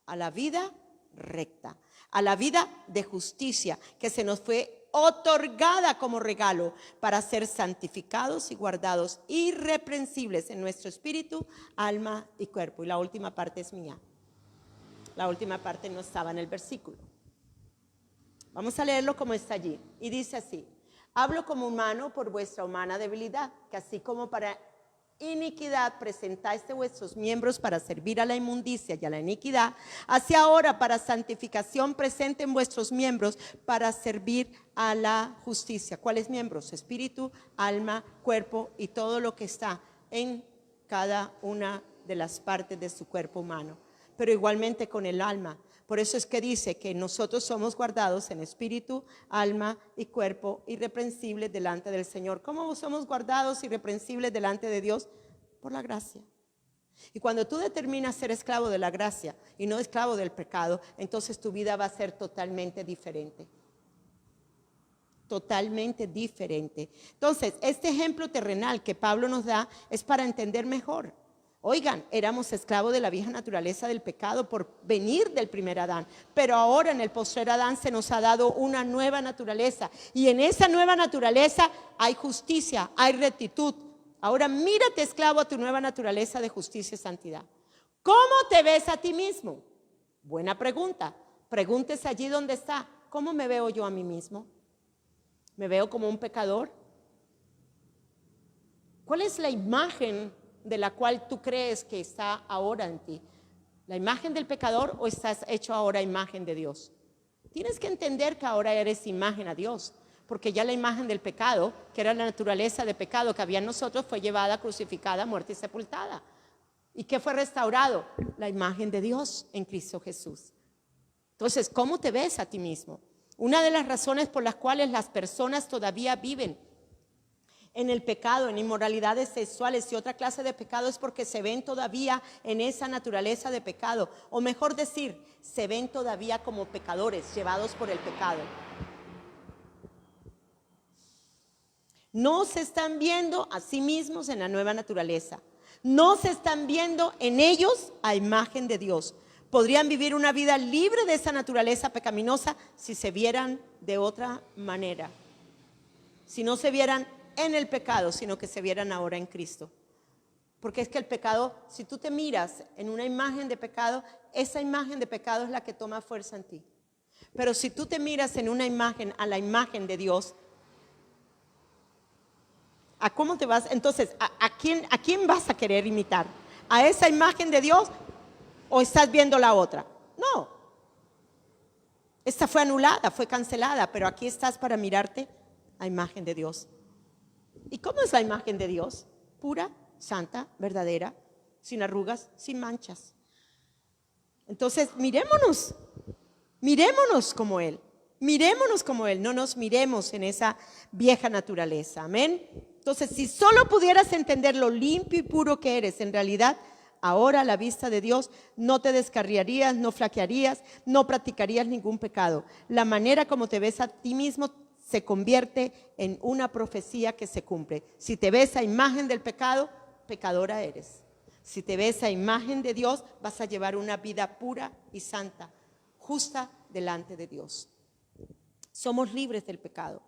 a la vida recta, a la vida de justicia que se nos fue otorgada como regalo para ser santificados y guardados irreprensibles en nuestro espíritu, alma y cuerpo. Y la última parte es mía. La última parte no estaba en el versículo. Vamos a leerlo como está allí. Y dice así: hablo como humano por vuestra humana debilidad, que así como para iniquidad presentáis de vuestros miembros para servir a la inmundicia y a la iniquidad, así ahora para santificación presenten vuestros miembros para servir a la justicia. ¿Cuáles miembros? Espíritu, alma, cuerpo y todo lo que está en cada una de las partes de su cuerpo humano, pero igualmente con el alma. Por eso es que dice que nosotros somos guardados en espíritu, alma y cuerpo irreprensibles delante del Señor. ¿Cómo somos guardados irreprensibles delante de Dios? Por la gracia. Y cuando tú determinas ser esclavo de la gracia y no esclavo del pecado, entonces tu vida va a ser totalmente diferente. Totalmente diferente. Entonces, este ejemplo terrenal que Pablo nos da es para entender mejor. Oigan, éramos esclavos de la vieja naturaleza del pecado por venir del primer Adán, pero ahora en el postrer Adán se nos ha dado una nueva naturaleza, y en esa nueva naturaleza hay justicia, hay rectitud. Ahora mírate esclavo a tu nueva naturaleza de justicia y santidad. ¿Cómo te ves a ti mismo? Buena pregunta. Pregúntese allí donde está. ¿Cómo me veo yo a mí mismo? ¿Me veo como un pecador? ¿Cuál es la imagen de la cual tú crees que está ahora en ti? ¿La imagen del pecador o estás hecho ahora imagen de Dios? Tienes que entender que ahora eres imagen a Dios, porque ya la imagen del pecado, que era la naturaleza de pecado que había en nosotros, fue llevada, crucificada, muerta y sepultada. ¿Y qué fue restaurado? La imagen de Dios en Cristo Jesús. Entonces, ¿cómo te ves a ti mismo? Una de las razones por las cuales las personas todavía viven en el pecado, en inmoralidades sexuales y otra clase de pecado es porque se ven todavía en esa naturaleza de pecado, o mejor decir, se ven todavía como pecadores llevados por el pecado. No se están viendo a sí mismos en la nueva naturaleza, no se están viendo en ellos a imagen de Dios. Podrían vivir una vida libre de esa naturaleza pecaminosa si se vieran de otra manera, si no se vieran en el pecado, sino que se vieran ahora en Cristo. Porque es que el pecado, si tú te miras en una imagen de pecado, esa imagen de pecado es la que toma fuerza en ti. Pero si tú te miras en una imagen, a la imagen de Dios, ¿a cómo te vas? Entonces, ¿a quién vas a querer imitar? ¿A esa imagen de Dios o estás viendo la otra? No. Esta fue anulada, fue cancelada, pero aquí estás para mirarte a imagen de Dios. ¿Y cómo es la imagen de Dios? Pura, santa, verdadera, sin arrugas, sin manchas. Entonces, mirémonos como Él. Mirémonos como Él, no nos miremos en esa vieja naturaleza. Amén. Entonces, si solo pudieras entender lo limpio y puro que eres, en realidad, ahora a la vista de Dios, no te descarriarías, no flaquearías, no practicarías ningún pecado. La manera como te ves a ti mismo se convierte en una profecía que se cumple. Si te ves a imagen del pecado, pecadora eres. Si te ves a imagen de Dios, vas a llevar una vida pura y santa, justa delante de Dios. Somos libres del pecado.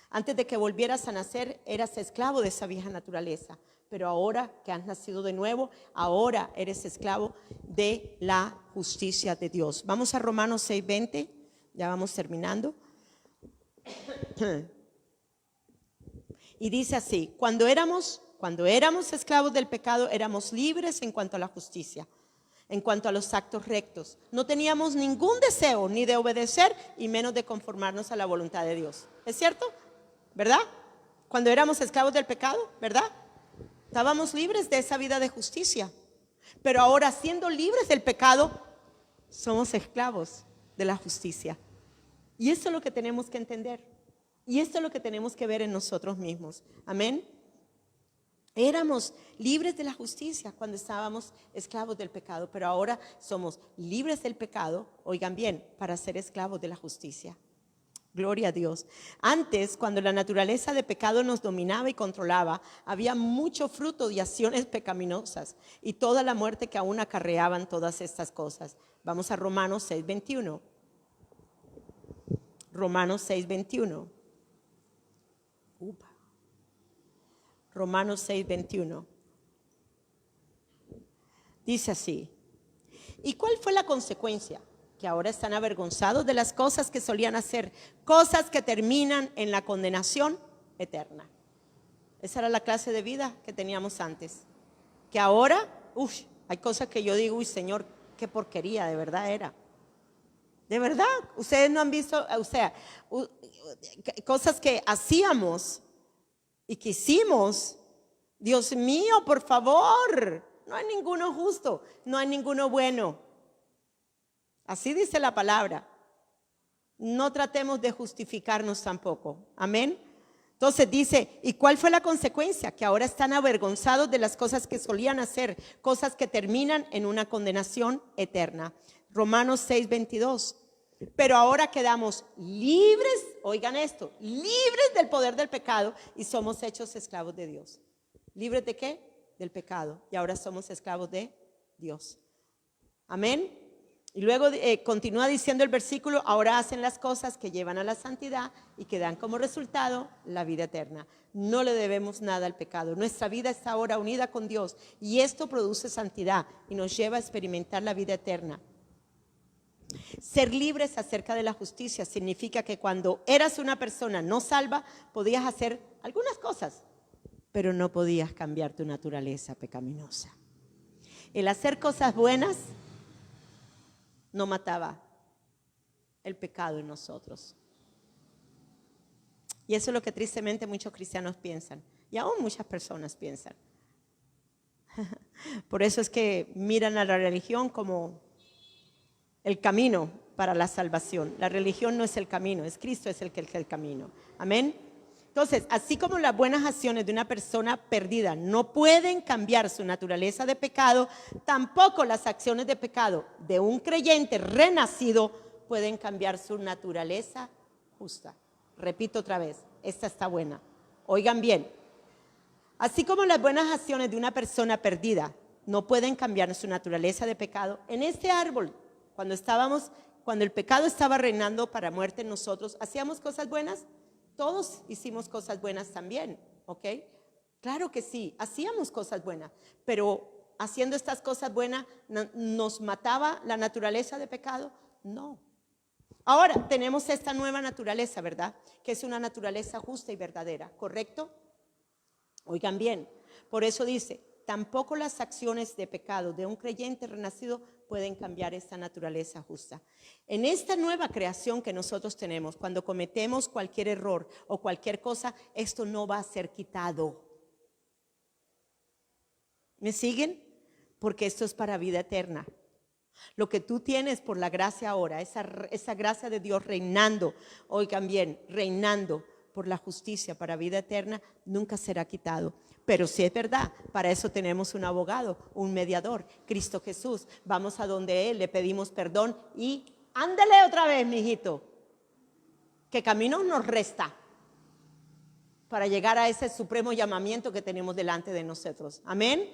Antes de que volvieras a nacer, eras esclavo de esa vieja naturaleza. Pero ahora que has nacido de nuevo, ahora eres esclavo de la justicia de Dios. Vamos a Romanos 6:20, ya vamos terminando. Y dice así: cuando éramos esclavos del pecado, éramos libres en cuanto a la justicia, en cuanto a los actos rectos. No teníamos ningún deseo ni de obedecer y menos de conformarnos a la voluntad de Dios. ¿Es cierto? ¿Verdad? Cuando éramos esclavos del pecado, ¿verdad? Estábamos libres de esa vida de justicia. Pero ahora, siendo libres del pecado, somos esclavos de la justicia. Y esto es lo que tenemos que entender. Y esto es lo que tenemos que ver en nosotros mismos. Amén. Éramos libres de la justicia cuando estábamos esclavos del pecado, pero ahora somos libres del pecado, oigan bien, para ser esclavos de la justicia. Gloria a Dios. Antes, cuando la naturaleza de pecado nos dominaba y controlaba, había mucho fruto de acciones pecaminosas y toda la muerte que aún acarreaban todas estas cosas. Vamos a Romanos 6:21. Romanos 6:21. Romanos 6:21. Dice así: ¿y cuál fue la consecuencia? Que ahora están avergonzados de las cosas que solían hacer, cosas que terminan en la condenación eterna. Esa era la clase de vida que teníamos antes. Que ahora, hay cosas que yo digo, uy Señor, qué porquería, de verdad era. De verdad, ustedes no han visto, o sea, cosas que hacíamos y que hicimos. Dios mío, por favor, no hay ninguno justo, no hay ninguno bueno. Así dice la palabra. No tratemos de justificarnos tampoco. Amén. Entonces dice, ¿y cuál fue la consecuencia? Que ahora están avergonzados de las cosas que solían hacer, cosas que terminan en una condenación eterna. Romanos 6:22. Pero ahora quedamos libres, oigan esto, libres del poder del pecado y somos hechos esclavos de Dios. ¿Libres de qué? Del pecado. Y ahora somos esclavos de Dios. Amén. Y luego continúa diciendo el versículo, ahora hacen las cosas que llevan a la santidad y que dan como resultado la vida eterna. No le debemos nada al pecado. Nuestra vida está ahora unida con Dios y esto produce santidad y nos lleva a experimentar la vida eterna. Ser libres acerca de la justicia significa que cuando eras una persona no salva, podías hacer algunas cosas, pero no podías cambiar tu naturaleza pecaminosa. El hacer cosas buenas no mataba el pecado en nosotros. Y eso es lo que tristemente muchos cristianos piensan. Y aún muchas personas piensan. Por eso es que miran a la religión como el camino para la salvación. La religión no es el camino, es Cristo es el que es el camino. Amén. Entonces, así como las buenas acciones de una persona perdida no pueden cambiar su naturaleza de pecado, tampoco las acciones de pecado de un creyente renacido pueden cambiar su naturaleza justa. Repito otra vez, esta está buena. Oigan bien, así como las buenas acciones de una persona perdida no pueden cambiar su naturaleza de pecado, en este árbol, cuando el pecado estaba reinando para muerte en nosotros, ¿hacíamos cosas buenas? Todos hicimos cosas buenas también, ¿ok? Claro que sí, hacíamos cosas buenas, pero haciendo estas cosas buenas, ¿nos mataba la naturaleza de pecado? No. Ahora tenemos esta nueva naturaleza, ¿verdad? Que es una naturaleza justa y verdadera, ¿correcto? Oigan bien, por eso dice, tampoco las acciones de pecado de un creyente renacido pueden cambiar esta naturaleza justa. En esta nueva creación que nosotros tenemos, cuando cometemos cualquier error o cualquier cosa, esto no va a ser quitado. ¿Me siguen? Porque esto es para vida eterna. Lo que tú tienes por la gracia ahora, esa gracia de Dios reinando, oigan bien, reinando por la justicia para vida eterna, nunca será quitado. Pero si es verdad, para eso tenemos un abogado, un mediador, Cristo Jesús. Vamos a donde Él, le pedimos perdón y ándale otra vez, mijito. ¿Qué camino nos resta para llegar a ese supremo llamamiento que tenemos delante de nosotros? Amén.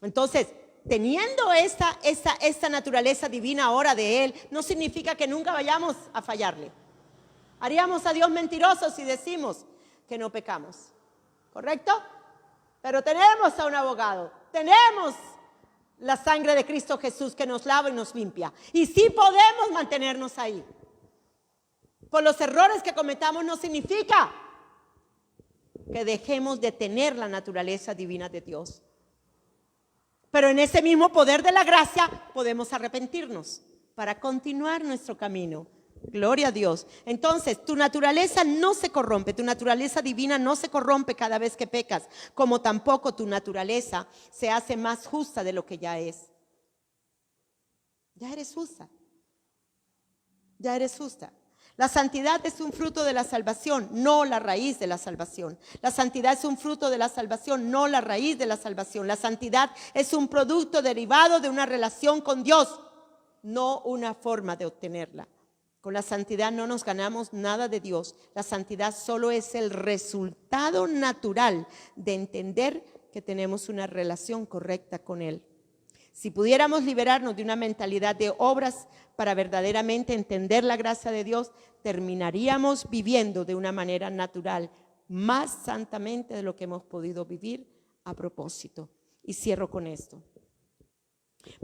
Entonces, teniendo esta naturaleza divina ahora de Él, no significa que nunca vayamos a fallarle. Haríamos a Dios mentirosos si decimos que no pecamos. ¿Correcto? Pero tenemos a un abogado, tenemos la sangre de Cristo Jesús que nos lava y nos limpia. Y sí podemos mantenernos ahí. Por los errores que cometamos no significa que dejemos de tener la naturaleza divina de Dios. Pero en ese mismo poder de la gracia podemos arrepentirnos para continuar nuestro camino Gloria a Dios. Entonces, tu naturaleza no se corrompe, tu naturaleza divina no se corrompe cada vez que pecas, como tampoco tu naturaleza se hace más justa de lo que ya es. Ya eres justa. Ya eres justa. La santidad es un fruto de la salvación, no la raíz de la salvación. La santidad es un fruto de la salvación, no la raíz de la salvación. La santidad es un producto derivado de una relación con Dios, no una forma de obtenerla. Con la santidad no nos ganamos nada de Dios. La santidad solo es el resultado natural de entender que tenemos una relación correcta con Él. Si pudiéramos liberarnos de una mentalidad de obras para verdaderamente entender la gracia de Dios, terminaríamos viviendo de una manera natural, más santamente de lo que hemos podido vivir a propósito. Y cierro con esto.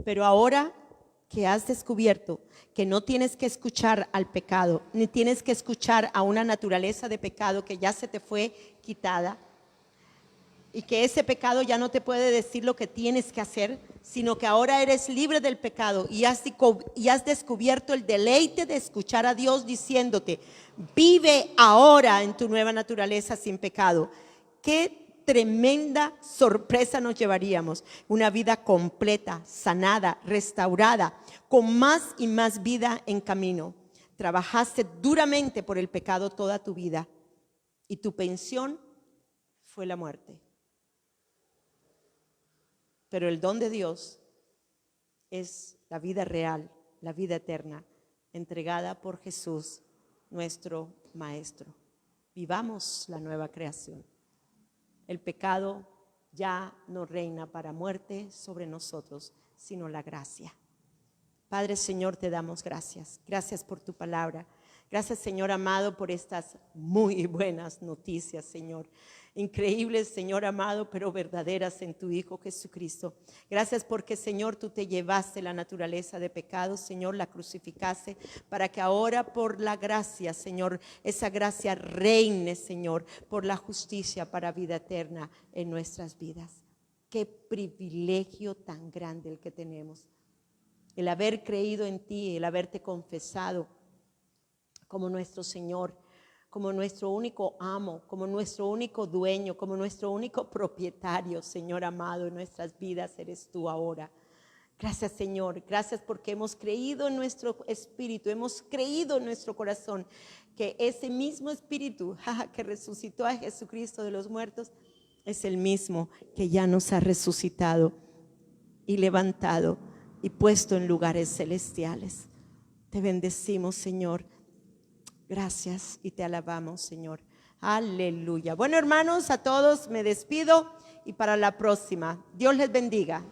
Pero ahora que has descubierto que no tienes que escuchar al pecado, ni tienes que escuchar a una naturaleza de pecado que ya se te fue quitada, y que ese pecado ya no te puede decir lo que tienes que hacer, sino que ahora eres libre del pecado y has descubierto el deleite de escuchar a Dios diciéndote, vive ahora en tu nueva naturaleza sin pecado. Qué tremenda sorpresa nos llevaríamos. Una vida completa, sanada, restaurada, con más y más vida en camino. Trabajaste duramente por el pecado toda tu vida y tu pensión fue la muerte. Pero el don de Dios es la vida real, la vida eterna, entregada por Jesús, nuestro Maestro. Vivamos la nueva creación. El pecado ya no reina para muerte sobre nosotros, sino la gracia. Padre, Señor, te damos gracias. Gracias por tu palabra. Gracias, Señor amado, por estas muy buenas noticias, Señor. Increíbles, Señor amado, pero verdaderas en tu Hijo Jesucristo. Gracias porque, Señor, tú te llevaste la naturaleza de pecado, Señor, la crucificaste, para que ahora por la gracia, Señor, esa gracia reine, Señor, por la justicia para vida eterna en nuestras vidas. Qué privilegio tan grande el que tenemos. El haber creído en ti, el haberte confesado como nuestro Señor, como nuestro único amo, como nuestro único dueño, como nuestro único propietario, Señor amado, en nuestras vidas eres tú ahora. Gracias, Señor, gracias porque hemos creído en nuestro espíritu, hemos creído en nuestro corazón que ese mismo espíritu que resucitó a Jesucristo de los muertos es el mismo que ya nos ha resucitado y levantado y puesto en lugares celestiales. Te bendecimos, Señor. Gracias y te alabamos, Señor. Aleluya. Bueno, hermanos, a todos me despido y para la próxima. Dios les bendiga.